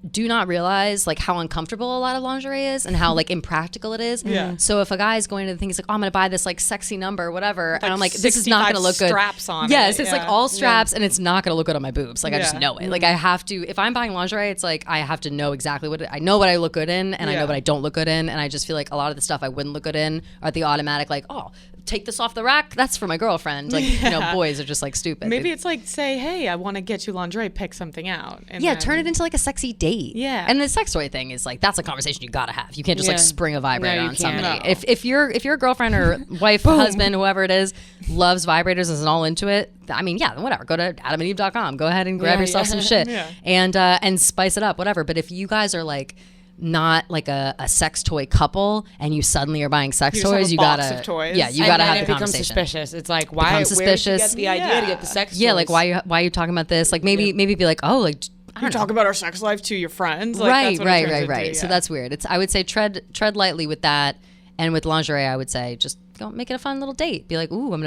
do not realize like how uncomfortable a lot of lingerie is and how like impractical it is. Yeah. So if a guy is going to the thing, he's like, oh, I'm going to buy this like sexy number, whatever. And I'm like, this is 65 not going to look good. straps on Yes. it, It's yeah. like all straps and it's not going to look good on my boobs. Like I just Yeah. know it. Like I have to, if I'm buying lingerie, it's like, I have to know exactly I know what I look good in and I know Yeah. what I don't look good in. And I just feel like a lot of the stuff I wouldn't look good in are the automatic, like, oh, take this off the rack. That's for my girlfriend. Like, you know, boys are just like stupid. maybe it's like say, hey, I want to get you lingerie, pick something out. And Yeah, then- turn it into like a sexy date. Yeah. And the sex toy thing is like that's a conversation you gotta have. You can't just like Yeah. spring a vibrator No, you on can't. somebody. No. If your girlfriend or wife, husband, whoever it is, loves vibrators and is all into it, I mean, yeah, whatever. Go to adamandeve.com. Go ahead and grab Yeah, yourself yeah. some shit Yeah. and spice it up, whatever. But if you guys are like not like a sex toy couple and you suddenly are buying sex You just have toys, a you box gotta of toys. Yeah, you and gotta then have it the becomes conversation. suspicious. It's like why? Becomes Where did you suspicious. get the idea to get the sex? Yeah, toys? like why are you talking about this? Like maybe be like, oh, like You talk about our sex life to your friends. Like, right, that's what it turns into, right. So that's weird. I would say tread lightly with that, and with lingerie, I would say just go make it a fun little date. Be like, ooh, we're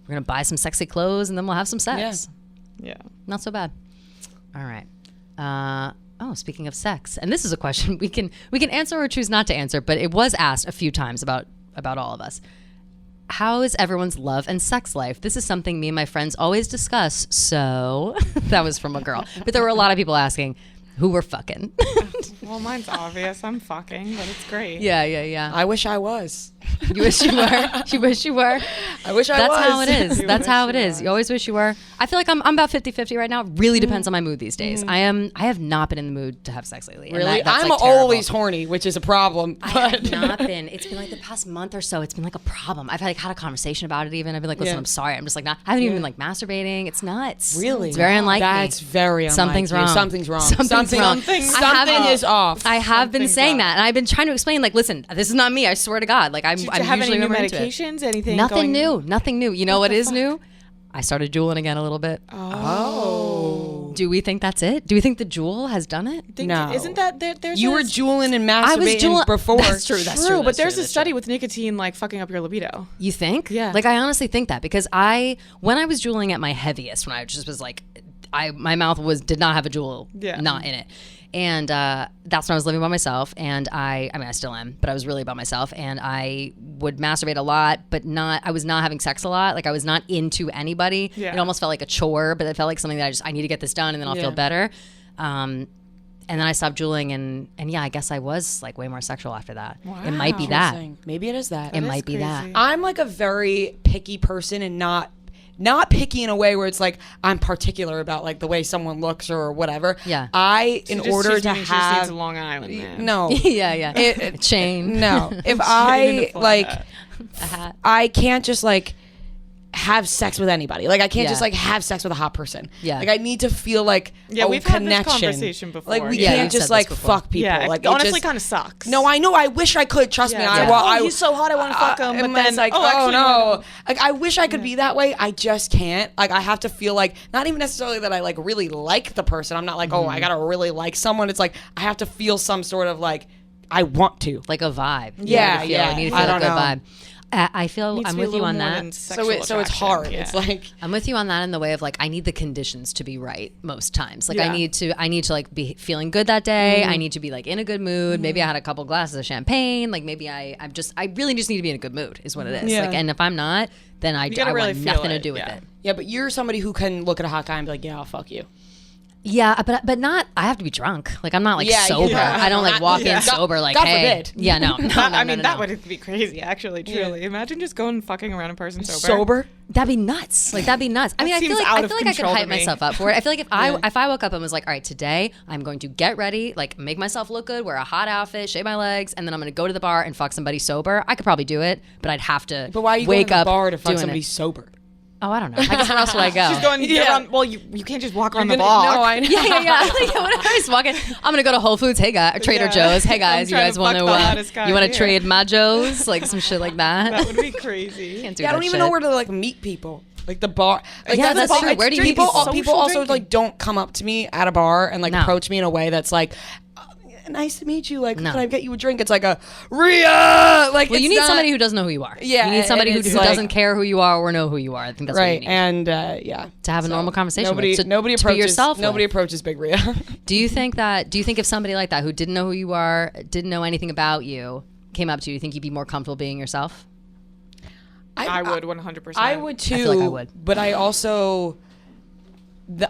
gonna buy some sexy clothes, and then we'll have some sex. Yeah. Not so bad. All right. Speaking of sex, and this is a question we can answer or choose not to answer, but it was asked a few times about all of us. How is everyone's love and sex life? This is something me and my friends always discuss. So that was from a girl, but there were a lot of people asking who we're fucking. Well, mine's obvious. I'm fucking, but it's great. Yeah. I wish I was. You wish you were. You wish you were. I wish I That's was. how it is. You That's wish how you it is. was. You always wish you were. I feel like I'm about 50-50 right now. It really depends on my mood these days. I have not been in the mood to have sex lately. and Really? that's, I'm like, terrible. always horny, which is a problem. I have not been. It's been like the past month or so. It's been like a problem. I've had a conversation about it even. I've been like, listen, Yeah. I'm sorry. I'm just like not. I haven't even been like masturbating. It's nuts. Really? It's very unlikely. That's very unlikely. Something's wrong. Something's wrong. Something's wrong. Something is off. I have been Something's saying off. that, and I've been trying to explain. Like, listen, this is not me. I swear to God. Like, I'm Did you I'm have usually any new never into it. medications? Anything? Nothing going... new. Nothing new. You know what is new? I started juuling again a little bit. Oh. Do we think that's it? Do we think the jewel has done it? No. Isn't that there's You a- were juuling and masturbating I was juuling before. That's true. That's true. but that's there's true, a that's study true. with nicotine like fucking up your libido. You think? Yeah. Like, I honestly think that because when I was juuling at my heaviest, when I just was like, my mouth did not have a jewel, not in it. And that's when I was living by myself. And I still am, but I was really by myself. And I would masturbate a lot, but I was not having sex a lot. Like, I was not into anybody. Yeah. It almost felt like a chore, but it felt like something that I need to get this done and then I'll feel better. And then I stopped juuling, and yeah, I guess I was like way more sexual after that. It might be that. Maybe it is that. It might be that. crazy. I'm like a very picky person and not picky in a way where it's like I'm particular about like the way someone looks or whatever. Yeah. In order to She just have needs a Long Island man. no. Yeah. Chain. No. If and I a flat like hat. A hat. I can't just like have sex with anybody. Like I can't Yeah. just like have sex with a hot person. Yeah. Like I need to feel like we've had connection. this conversation before. Like we Yeah, can't you've just said like this before. fuck people. Yeah, like it honestly just, kind of sucks. No, I know. I wish I could. Trust me. Yeah, I, yeah. well, Oh, he's so hot, I wanna fuck him, but and then, it's like, oh, actually, no. no. Like I wish I could be that way. I just can't. Like I have to feel like not even necessarily that I like really like the person. I'm not like, oh, I gotta really like someone. It's like I have to feel some sort of like I want to. Like a vibe. Yeah, I yeah. need to I feel a don't good know. vibe. I feel Needs to I'm be a with you little on more that. than So sexual it's attraction. hard. Yeah. It's like I'm with you on that in the way of like I need the conditions to be right most times. Like Yeah. I need to like be feeling good that day. I need to be like in a good mood. Maybe I had a couple glasses of champagne. Like maybe I really just need to be in a good mood is what it is. Yeah. Like, and if I'm not, then I gotta really want feel nothing to it, do with yeah. it. yeah, but you're somebody who can look at a hot guy and be like, yeah, I'll fuck you. Yeah, but not. I have to be drunk. Like I'm not like Yeah, sober. yeah. I don't like walk Yeah. in sober. Like God hey, forbid. yeah, no. I mean, that would. would be crazy, actually, truly. Imagine just going and fucking around in person sober. Sober? That'd be nuts. Like that'd be nuts. I mean, I feel seems like out I of feel like I could control to hype me. myself up for it. I feel like if I woke up and was like, all right, today I'm going to get ready, like make myself look good, wear a hot outfit, shave my legs, and then I'm going to go to the bar and fuck somebody sober. I could probably do it, but I'd have to. But why are you wake going to up the bar to fuck doing somebody it. sober? Oh, I don't know. I guess where else would I go? She's going Yeah. around, well, you can't just walk around the You're block. gonna- No, I know. yeah. Like, when I was walking, I'm gonna go to Whole Foods. Hey guys, Trader Yeah. Joe's. Hey I'm guys, you trying guys to want fuck to the hottest guy you want to here. trade my Joes, like some shit like that. That would be crazy. Can't do Yeah, I that don't even shit. know where to like meet people. Like the bar. Like Yeah, that's the true. bar. Where do you meet people? people? People Social also drinking. like don't come up to me at a bar and like No. approach me in a way that's like, nice to meet you. Like, No. can I get you a drink? It's like a Rhea. Like, Well, you it's need not- somebody who doesn't know who you are. Yeah, you need somebody and who it's doesn't like- care who you are or know who you are. I think that's what you right. need. And yeah, To have a normal conversation Nobody, with. nobody to be approaches yourself Nobody with. approaches Big Rhea. Do you think if somebody like that who didn't know who you are, didn't know anything about you, came up to you, you think you'd be more comfortable being yourself? I would 100%. I would too. feel like I would. But I also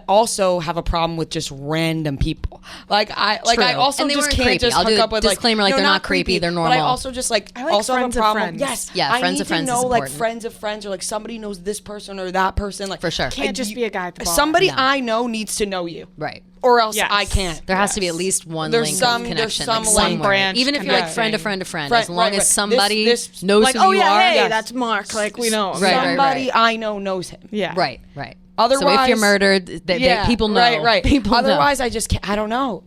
also have a problem with just random people. Like I True. also And they just weren't can't creepy. just I'll hook do a up with disclaimer, like, no, they're not creepy, they're But I normal. also just like I like also have a friends of problem. friends. Yes. Yeah, I friends need of friends to is know like important. friends of friends or like somebody knows this person or that person. Like For sure. Can't just be a guy at the bar. Somebody No. I know needs to know you. Right. Or else Yes. I can't. There has to be at least one There's link some- of there's connection. some like link. somewhere. branch Even if you're like friend to connecting. friend to friend, Right, as long right, as right. somebody This- knows like, who oh you yeah, are. hey, Yes. that's Mark. Like we know. Right, Somebody I know knows him. Yeah. Right. So if Otherwise- you're murdered, people know. Right. People know. Otherwise, I just can't. I don't know.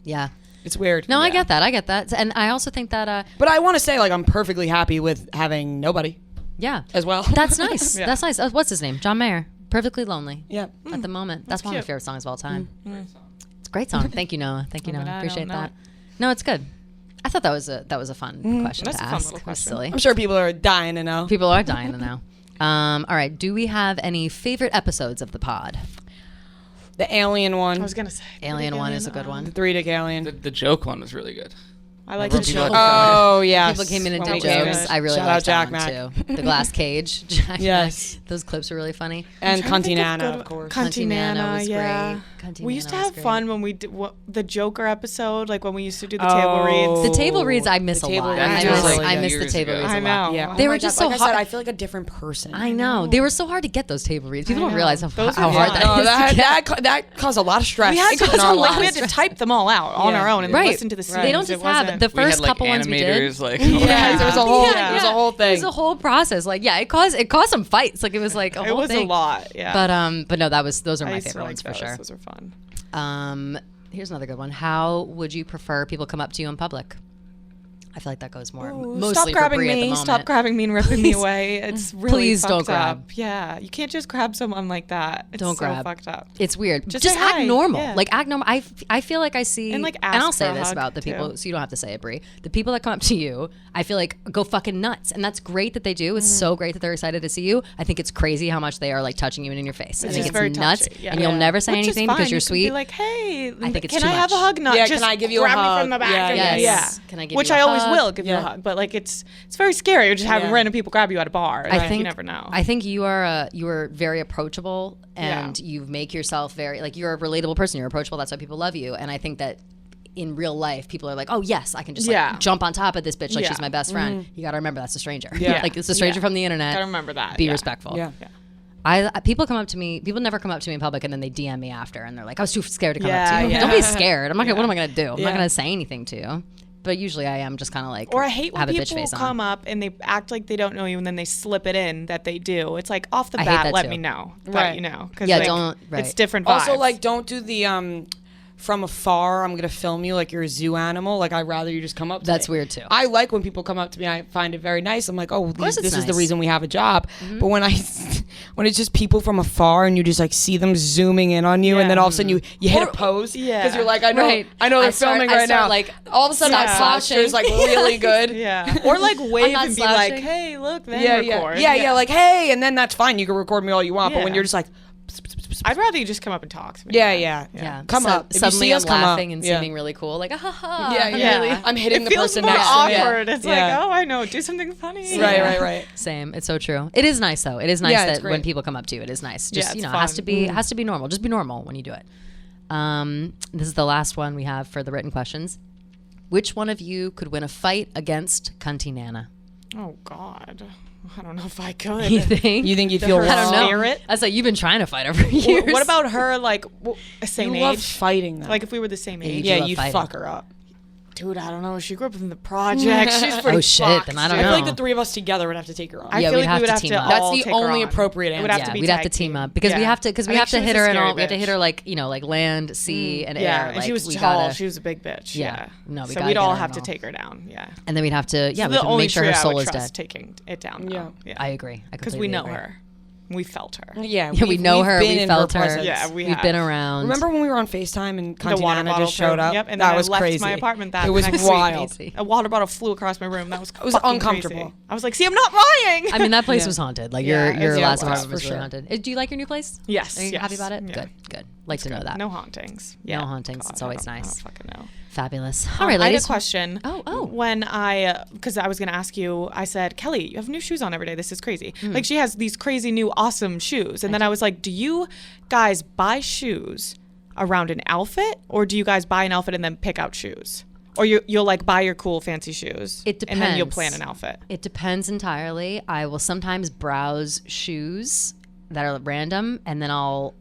Yeah. It's weird. No, I Yeah. get that. And I also think that, But I want to say, like, I'm perfectly happy with having nobody yeah. as well. That's nice. Yeah. That's nice. What's his name? John Mayer. Perfectly Lonely. Yeah. At the moment. That's one of my cute. favorite songs of all time. It's a Great song. Thank you, Noah. Thank you, Oh, Noah. but I Appreciate don't know that. No, it's good. I thought that was a fun question That's to a fun ask. little It was question. silly. I'm sure people are dying to know. People are dying to know. All right. Do we have any favorite episodes of the pod? The alien one. I was gonna say Alien one is a good one. The 3-dick alien. The joke one was really good. I like When the people joke. Oh, yes. People came in and When did we came jokes. in. I really Shout liked out Jack that Mac. one too. The glass cage. Jack Yes. Mac. Those clips are really funny. And I'm trying to Cunty think Nanna, good- of course. Cunty Nanna was yeah. great. Cunty We used to Nanna was have great. fun when we did the Joker episode, like when we used to do the table reads. The table reads I miss The a table lot. reads I was miss, really I good. miss the Years table ago. reads I a lot. know. Yeah. They Oh were my just God, so like I said, hard. I feel like a different person. I know. They were so hard to get those table reads. People I don't know. realize Those how are hard fun. that No, is to get. that caused a lot of stress. We had in to, our like, we had lives. to type them all out on Yeah. our own and Right. listen to the scenes. They don't just It have wasn't- the We had first like couple ones we did. animators, like Yeah, there was a whole, Yeah, there was a whole It thing. was a whole process. Like, yeah, it caused some fights. Like, it was like a It whole was thing. a lot. Yeah. But no, those are I my used to favorite like ones for those. sure. Those are fun. Here's another good one. How would you prefer people come up to you in public? I feel like that goes more mostly Stop for grabbing Brie at the me. moment. Stop grabbing me and ripping me Please. away. It's really Please fucked don't grab. up. Yeah. You can't just grab someone like that. It's Don't so grab. fucked up. It's weird. Just Just say act hi. normal. Yeah. Like act normal. I feel like I see And, like, and I'll ask say for a this hug, about the people, too. so you don't have to say it, Brie. The people that come up to you, I feel like go fucking nuts, and that's great that they do. It's so great that they're excited to see you. I think it's crazy how much they are like touching you and in your face. I It's think just it's very nuts, touchy, yeah. and you'll Yeah. never say Which is anything fine. because you're You can sweet. Be like, hey, I think it's can too I have a much. hug? Not Yeah, just can I give you a grab me hug? from the back. Yeah, and- yeah, yeah. yeah. Can I give Which you a I always hug? will give you a Yeah. hug, but like it's very scary. You're just having Yeah. random people grab you at a bar. I Like, think you never know. I think you are very approachable, and you make yourself very like you're a relatable person. You're approachable. That's why people love you. And I think that in real life, people are like, oh yes, I can just like, Yeah. jump on top of this bitch like Yeah. she's my best friend. You got to remember that's a stranger. Yeah. Like it's a stranger Yeah. from the internet. Gotta remember that. Be yeah. respectful. Yeah. People come up to me. People never come up to me in public, and then they DM me after, and they're like, "I was too scared to come up Yeah, to you." yeah. Don't be scared. I'm not. Gonna, what am I gonna do? I'm Yeah. not gonna say anything to you. But usually, I am just kind of like. Or I hate when have a bitch people face come on. up and they act like they don't know you, and then they slip it in that they do. It's like off the I hate bat, that let too. me know that Right. you know. 'Cause, Yeah, like, don't- right. It's different vibes. Also, like, don't do the from afar. I'm gonna film you like you're a zoo animal. Like, I'd rather you just come up. to That's me. weird too. I like when people come up to me. I find it very nice. I'm like, oh, course this it's is the nice. reason we have a job. But when when it's just people from afar and you just like see them zooming in on you, and then all of a sudden you hit a pose yeah. because you're like, I know, Right. I know they're I start- filming I right start, now. like, All of a sudden, stop my posture is like slouching. really good. yeah. Or like wave not and be like, slouching. hey, look, then Yeah, record. yeah, like hey, and then that's fine. You can record me all you want, but when Yeah. you're just like, I'd rather you just come up and talk to me. yeah. Come Come up. If you Suddenly, see us, I'm come up. laughing and Yeah. seeming really cool. Like, ah, ha, ha. Yeah, Yeah. really. I'm hitting It the feels person more next to me. awkward. It's Yeah. like, oh, I know, do something funny. Right. Same. It's so true. It is nice though. It is nice Yeah, it's that when great. people come up to you, it is nice. Yeah, Just it's it has fun. to be has to be normal. Just be normal when you do it. This is the last one we have for the written questions. Which one of you could win a fight against Cunty Nanna? Oh God, I don't know if I could. You think? You think you feel her I don't know. spirit? I was like, you've been trying to fight over years. What about her? Like same You love age? fighting though. Like if we were the same you age? do yeah, love you'd fighting. fuck her up. Dude, I don't know. She grew up in the projects. She's pretty Oh, shit, fucked, then I don't dude. I feel know. like the three of us together would have to take her on. I Yeah, feel we'd like have we would to have team to up. That's all the take her only on. appropriate It would have answer. to be we'd have to tag team team. up because we Yeah. have to I think she was hit a her in scary all. We have to hit her bitch. like like land, sea, and Yeah, air. and Like, she was we tall. gotta- She was a big bitch. Yeah. Yeah. No, we so gotta we'd get all her have and to all. take her down. Yeah. and then we'd have to we the can only make sure her tree I soul would is trust dead. taking it down. Yeah. Though. Yeah. I agree. Because we know her. We felt her. Yeah, Yeah, we know we've her. been We in felt her. presence. Yeah, We've been around. Remember when we were on FaceTime and The Cunty water Nanna bottle just showed flew. up? Yep, and that then was I left crazy. my apartment that It was next wild. week. A water bottle flew across my room. That was was fucking uncomfortable. crazy. I was like, see, I'm not lying. I mean, that place Yeah. was haunted. Like Yeah, your it last was, apartment for was really sure. haunted. Do you like your new place? Yes. Are you yes. happy about it? Yeah. Good. Like to know that. No hauntings. No hauntings. It's always I nice. don't fucking know. Fabulous. All right, I had a ladies. question. Oh. When because I was going to ask you, I said, Kelly, you have new shoes on every day. This is crazy. Hmm. Like she has these crazy new awesome shoes. And then I was like, do you guys buy shoes around an outfit, or do you guys buy an outfit and then pick out shoes? Or you'll like buy your cool fancy shoes. It And then you'll depends. plan an outfit. It depends entirely. I will sometimes browse shoes that are random, and then I'll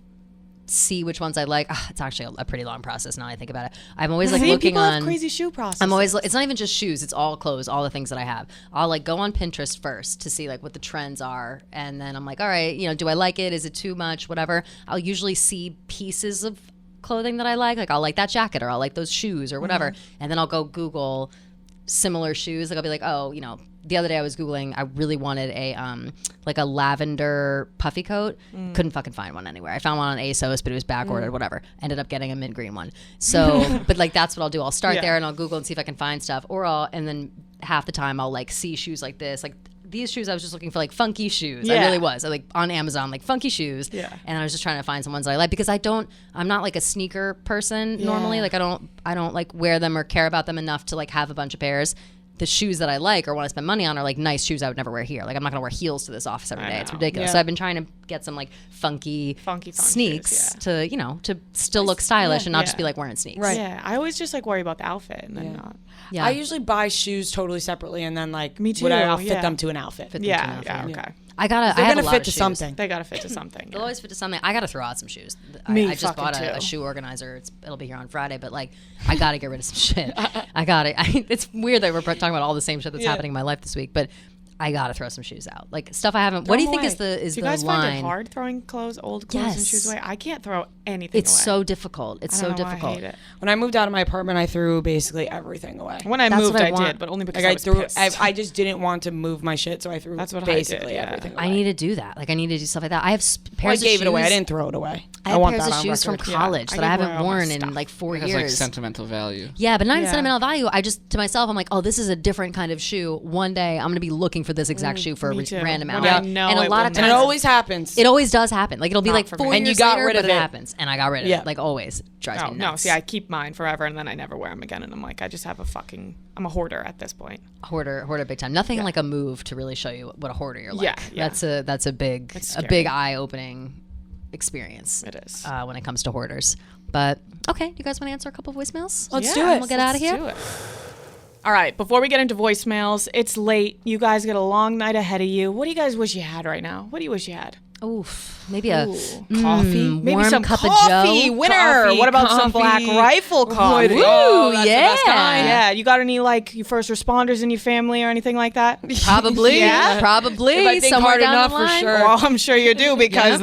see which ones I like. It's actually a pretty long process now that I think about it. I'm always like See, looking people on. have crazy shoe process. I'm always. It's not even just shoes. It's all clothes, all the things that I have. I'll like go on Pinterest first to see like what the trends are, and then I'm like, all right, do I like it? Is it too much? Whatever. I'll usually see pieces of clothing that I like I'll like that jacket, or I'll like those shoes, or whatever, and then I'll go Google similar shoes. Like I'll be like, oh, the other day I was Googling, I really wanted a like a lavender puffy coat. Couldn't fucking find one anywhere. I found one on ASOS, but it was back ordered, whatever. Ended up getting a mint green one. So, but like that's what I'll do. I'll start there and I'll Google and see if I can find stuff, and then half the time I'll like see shoes like this, like these shoes. I was just looking for like funky shoes. I really was. I like on Amazon, like funky shoes. Yeah. And I was just trying to find some ones that I like because I'm not like a sneaker person normally. Like I don't like wear them or care about them enough to like have a bunch of pairs. The shoes that I like or want to spend money on are like nice shoes I would never wear here. Like I'm not gonna wear heels to this office every day. It's ridiculous. So I've been trying to get some like funky sneaks shoes, to, you know, to still look stylish and not just be like wearing sneaks. Right. Yeah. I always just like worry about the outfit and then not. Yeah. I usually buy shoes totally separately and then like me too. I'll fit them to an outfit. Okay. They're gonna fit to something. They gotta fit to something. They'll always fit to something. I gotta throw out some shoes. Me I just bought a shoe organizer. It'll be here on Friday, but like I gotta get rid of some shit. It's weird that we're talking about all the same shit that's happening in my life this week, but I gotta throw some shoes out. Like stuff I haven't. What do you think is the line? Do you guys find it hard throwing old clothes and shoes away? I can't throw anything away. It's so difficult. It's so difficult. I hate it. When I moved out of my apartment, I threw basically everything away. When I moved, I did, but only because I was pissed. I just didn't want to move my shit, so I threw basically everything away. I need to do that. Like I need to do stuff like that. I have pairs of shoes. I gave it away. I didn't throw it away. I have pairs of shoes from college that I haven't worn in like 4 years. It has like sentimental value. Yeah, but not even sentimental value. I just, to myself, I'm like, oh, this is a different kind of shoe. One day I'm going to be looking for this exact shoe for a random amount. And a lot of times. And it always happens. It always does happen. Like it'll be like 4 years and you got later, rid of but it it happens. And I got rid of it. Like always. Drives me nuts. No, see, I keep mine forever and then I never wear them again. And I'm like, I just have I'm a hoarder at this point. Hoarder big time. Nothing like a move to really show you what a hoarder you're like. Yeah. That's a big eye-opening experience. It is. When it comes to hoarders. But okay, you guys want to answer a couple of voicemails? Let's do it. We'll get out of here. Do it. All right, before we get into voicemails, it's late. You guys got a long night ahead of you. What do you guys wish you had right now? What do you wish you had? Oof, maybe a coffee, maybe some cup coffee. of Joe. Winner. What about some Black Rifle coffee? Ooh, that's the best kind. Yeah, you got any like your first responders in your family or anything like that? Probably, probably. If I think somewhere hard down enough the line. for sure. Well, I'm sure you do because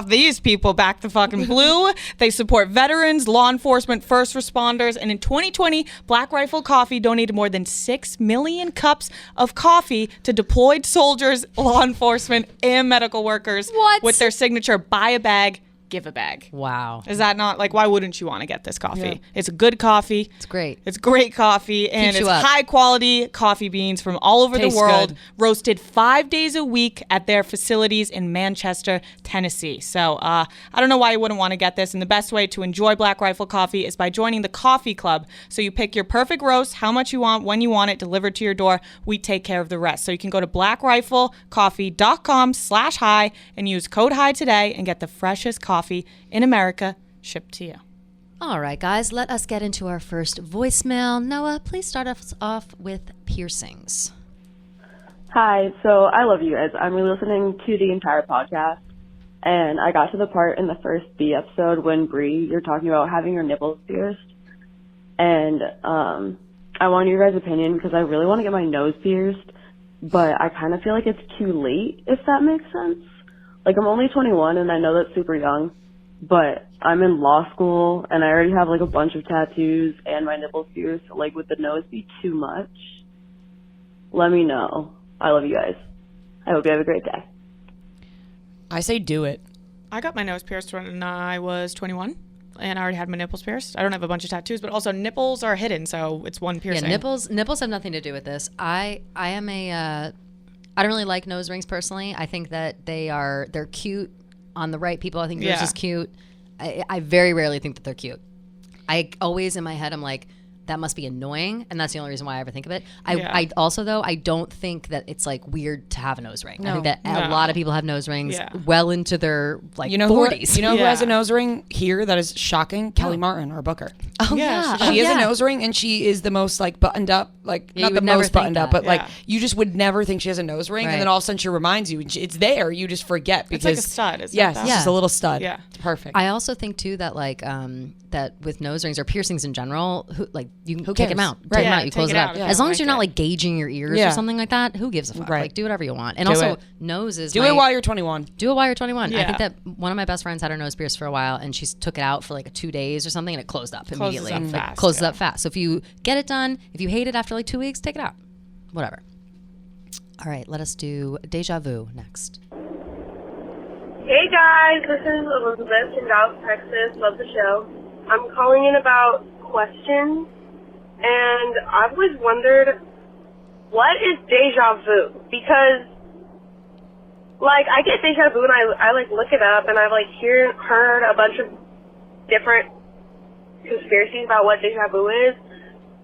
these people back the fucking blue. They support veterans, law enforcement, first responders, and in 2020, Black Rifle Coffee donated more than 6 million cups of coffee to deployed soldiers, law enforcement, and medical workers. What? With their signature, buy a bag, give a bag. Wow. Is that not like, why wouldn't you want to get this coffee? Yeah. It's a good coffee. It's great. It's great coffee. And it's high quality coffee beans from all over the world, roasted 5 days a week at their facilities in Manchester, Tennessee. So I don't know why you wouldn't want to get this. And the best way to enjoy Black Rifle coffee is by joining the coffee club. So you pick your perfect roast, how much you want, when you want it, delivered to your door. We take care of the rest. So you can go to blackriflecoffee.com/high and use code HIGH today and get the freshest coffee in America shipped to you. All right, guys, let us get into our first voicemail. Noah, please start us off with piercings. Hi, so I love you guys. I'm listening to the entire podcast, and I got to the part in the first B episode when Bree, you're talking about having your nipples pierced, and I want your guys' opinion because I really want to get my nose pierced, but I kind of feel like it's too late, if that makes sense. Like, I'm only 21, and I know that's super young, but I'm in law school, and I already have, like, a bunch of tattoos and my nipples pierced. So, like, would the nose be too much? Let me know. I love you guys. I hope you have a great day. I say do it. I got my nose pierced when I was 21, and I already had my nipples pierced. I don't have a bunch of tattoos, but also nipples are hidden, so it's one piercing. Yeah, nipples have nothing to do with this. I am a... I don't really like nose rings personally. I think that they're cute on the right people. I think yours is cute. I very rarely think that they're cute. I always in my head I'm like, that must be annoying, and that's the only reason why I ever think of it. I also though I don't think that it's like weird to have a nose ring. I think that a lot of people have nose rings well into their like 40s. Who has a nose ring here that is shocking? Kelly Martin, our booker. Oh yeah, she has a nose ring, and she is the most like buttoned up, like not the most buttoned up, but like you just would never think she has a nose ring, and then all of a sudden she reminds you, it's there. You just forget because it's like a stud. It's just a little stud. Yeah, it's perfect. I also think too that like that with nose rings or piercings in general, you can take them out. Take them out. You close it out. As long as you're not like gauging your ears or something like that, who gives a fuck? Like do whatever you want. And also noses. Do it while you're 21. Do it while you're 21. I think that one of my best friends had her nose pierced for a while, and she took it out for like 2 days or something, and it closed up immediately. Closes up fast. So if you get it done, if you hate it after like 2 weeks, take it out. Whatever. All right, let us do Deja Vu next. Hey guys, this is Elizabeth from Dallas, Texas. Love the show. I'm calling in about questions, and I've always wondered, what is deja vu? Because, like, I get deja vu and I like look it up, and I've like heard a bunch of different conspiracies about what deja vu is,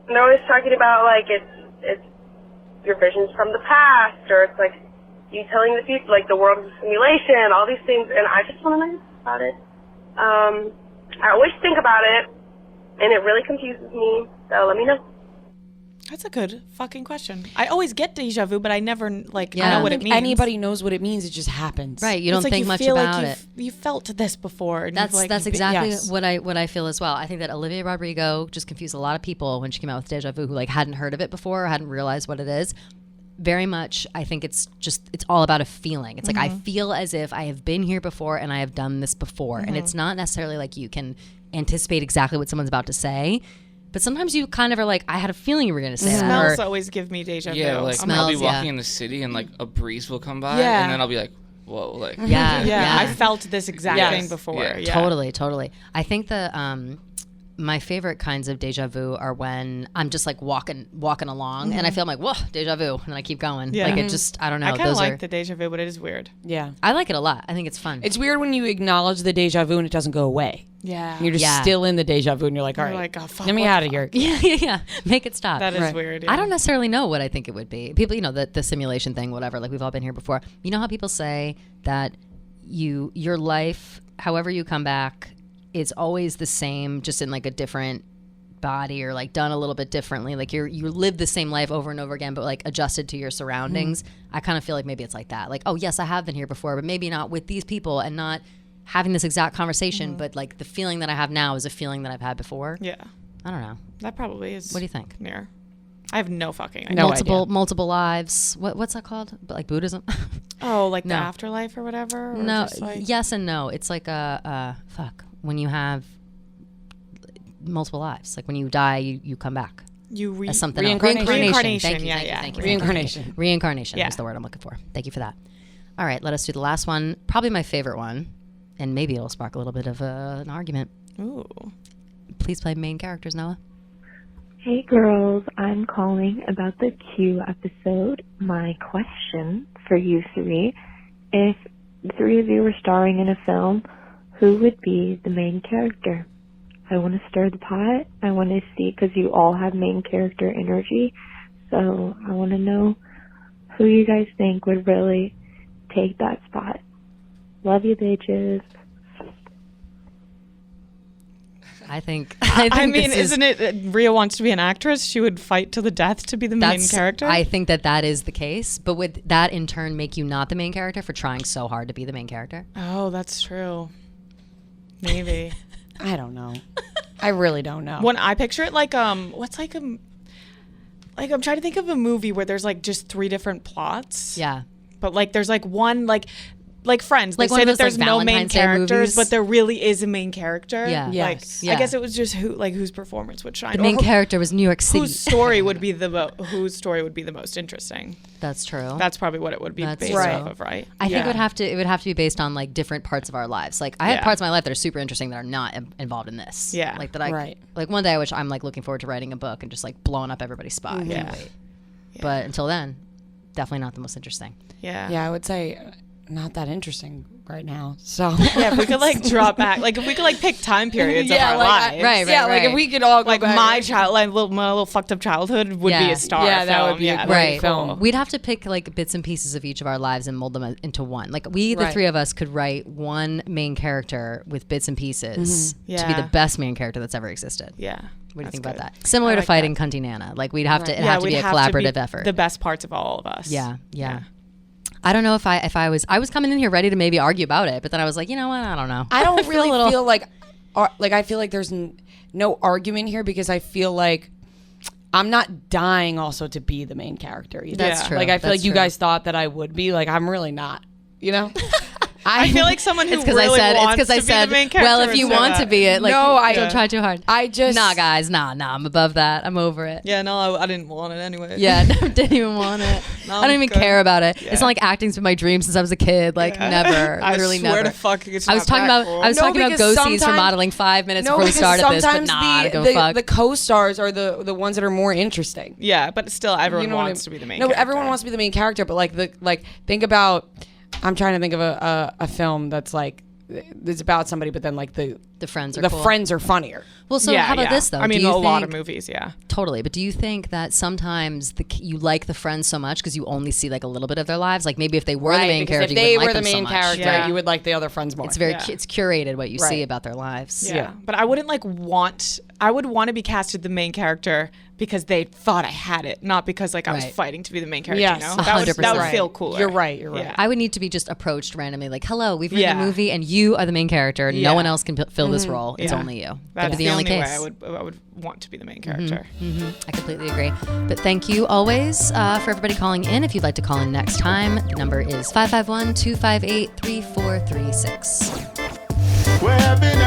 and they're always talking about like it's your visions from the past, or it's like you telling the future, like the world is a simulation, all these things, and I just want to know about it. I always think about it, and it really confuses me, so let me know. That's a good fucking question. I always get deja vu, but I never like Yeah. know what it means. Anybody knows what it means. It just happens. Right, you don't It's like think you much feel about like it. you felt this before. And That's you've exactly yes. what I feel as well. I think that Olivia Rodrigo just confused a lot of people when she came out with Deja Vu who like hadn't heard of it before or hadn't realized what it is. Very much, I think it's all about a feeling. It's like I feel as if I have been here before and I have done this before, and it's not necessarily like you can anticipate exactly what someone's about to say. But sometimes you kind of are like, I had a feeling you were going to say that. Smells Or, always give me deja vu. Yeah, like Smells, I'll be yeah. walking in the city and like a breeze will come by, Yeah. and then I'll be like, whoa, like yeah, I felt this exact Yes. thing before. Yeah. Yeah. Totally. I think my favorite kinds of deja vu are when I'm just like walking along and I feel like, whoa, deja vu, and then I keep going. Yeah. Like it just, I don't know. I kind of Those like are, the deja vu, but it is weird. Yeah. I like it a lot. I think it's fun. It's weird when you acknowledge the deja vu and it doesn't go away. Yeah. You're just Yeah. still in the deja vu and you're like, all You're right, like, oh, fuck, let me what out the of here. yeah. Make it stop. That is Right. weird. Yeah. I don't necessarily know what I think it would be. People, the simulation thing, whatever. Like we've all been here before. You know how people say that your life, however you come back, is always the same, just in like a different body or like done a little bit differently. Like you live the same life over and over again, but like adjusted to your surroundings. I kind of feel like maybe it's like that. Like, oh yes, I have been here before, but maybe not with these people and not having this exact conversation. But like the feeling that I have now is a feeling that I've had before. Yeah. I don't know. That probably is. What do you think? Near. I have no fucking idea. No multiple lives. What's that called? Like Buddhism? Oh, like the No. afterlife or whatever? Or No, just like, yes and no. It's like when you have multiple lives. Like when you die, you come back you as something else. Reincarnation. Reincarnation, Thank you. yeah. Thank you. Reincarnation. Reincarnation Yeah. is the word I'm looking for. Thank you for that. All right, let us do the last one. Probably my favorite one, and maybe it'll spark a little bit of an argument. Ooh. Please play main characters, Noah. Hey girls, I'm calling about the Q episode. My question for you three, if the three of you were starring in a film, who would be the main character? I want to stir the pot. I want to see, because you all have main character energy, so I want to know who you guys think would really take that spot. Love you, bitches. I think. I mean, this is- isn't it Rhea wants to be an actress? She would fight to the death to be the main character? I think that is the case, but would that in turn make you not the main character for trying so hard to be the main character? Oh, that's true. Maybe. I don't know. I really don't know. When I picture it, like what's like I'm trying to think of a movie where there's like just three different plots. Yeah. But like there's like one like Friends. Like They one say of that those, there's like, no main Valentine's Day characters, movies. but there really is a main character. Yeah. Yes. Like I guess it was just whose performance would shine. The main Or character was New York City. whose story would be whose story would be the most interesting. That's true. That's probably what it would be That's based right. off of, right? I think Yeah. it would have to be based on like different parts of our lives. Like I have Yeah. parts of my life that are super interesting that are not involved in this. Yeah. Like that I Right. like one day I wish I'm like looking forward to writing a book and just like blowing up everybody's spot. I can't Yeah. wait. But until then, definitely not the most interesting. Yeah. Yeah, I would say not that interesting right now. So Yeah, if we could like drop back, like if we could like pick time periods of our lives. right, yeah, like if we could all go Like back. my little fucked up childhood would be Yeah. a star. Yeah, that film. would be a yeah, great that'd be film. cool. We'd have to pick like bits and pieces of each of our lives and mold them into one. Like we, the Right. three of us, could write one main character with bits and pieces to be Yeah. the best main character that's ever existed. Yeah. What do you think that's about good. that? Similar I to like fighting that. Cunty Nanna. Like we'd have to, it'd Right. have to be a collaborative effort. The best parts of all of us. Yeah. I don't know if I was coming in here ready to maybe argue about it, but then I was like, you know what? I don't know. I don't feel really a little- feel like I feel like there's no argument here because I feel like I'm not dying also to be the main character either. That's Yeah. true. Like I feel That's like you true. guys thought that I would be. Like I'm really not. You know. I feel like someone who It's because really I said. It's wants because I to be said. the main character Well, if would you say want that. to be it, like, No, I- don't try too hard. I just Nah, guys, nah. I'm above that. I'm over it. Yeah, no, I didn't want it anyway. Yeah, no, didn't even want it. No, I don't I'm even good. care about it. Yeah. It's not like acting's been my dream since I was a kid. Like never, I literally swear never. to fuck, it's I was not talking that about cool. I was No, talking about because go-sees for sometimes- modeling 5 minutes no, before we because started this, but sometimes nah, I the, don't give a fuck. the co-stars are the ones that are more interesting. Yeah, but still, everyone You know what I wants mean? to be the main No, character. everyone wants to be the main character, but think about. I'm trying to think of a film that's like it's about somebody, but then like the friends are the cool. friends are funnier. Well, so how about this though? I mean, Do you a lot think- of movies, yeah. Totally, but do you think that sometimes you like the friends so much because you only see like a little bit of their lives? Like maybe if they were the main because character, if you they wouldn't were like the them main so much. character, Yeah. you would like the other friends more. It's very Yeah. it's curated what you see Right. about their lives. Yeah. But I wouldn't I would want to be casted the main character because they thought I had it, not because like I was Right. fighting to be the main character. Yes, you know? That would 100%. feel cooler. You're right. You're right. Yeah. I would need to be just approached randomly, like, "Hello, we've written Yeah. a movie, and you are the main character. Yeah. No one else can fill this role. It's Yeah. only you. That's That'd be the only way case." I would want to be the main character. I completely agree. But thank you always for everybody calling in. If you'd like to call in next time, the number is 551-258-3436. We're having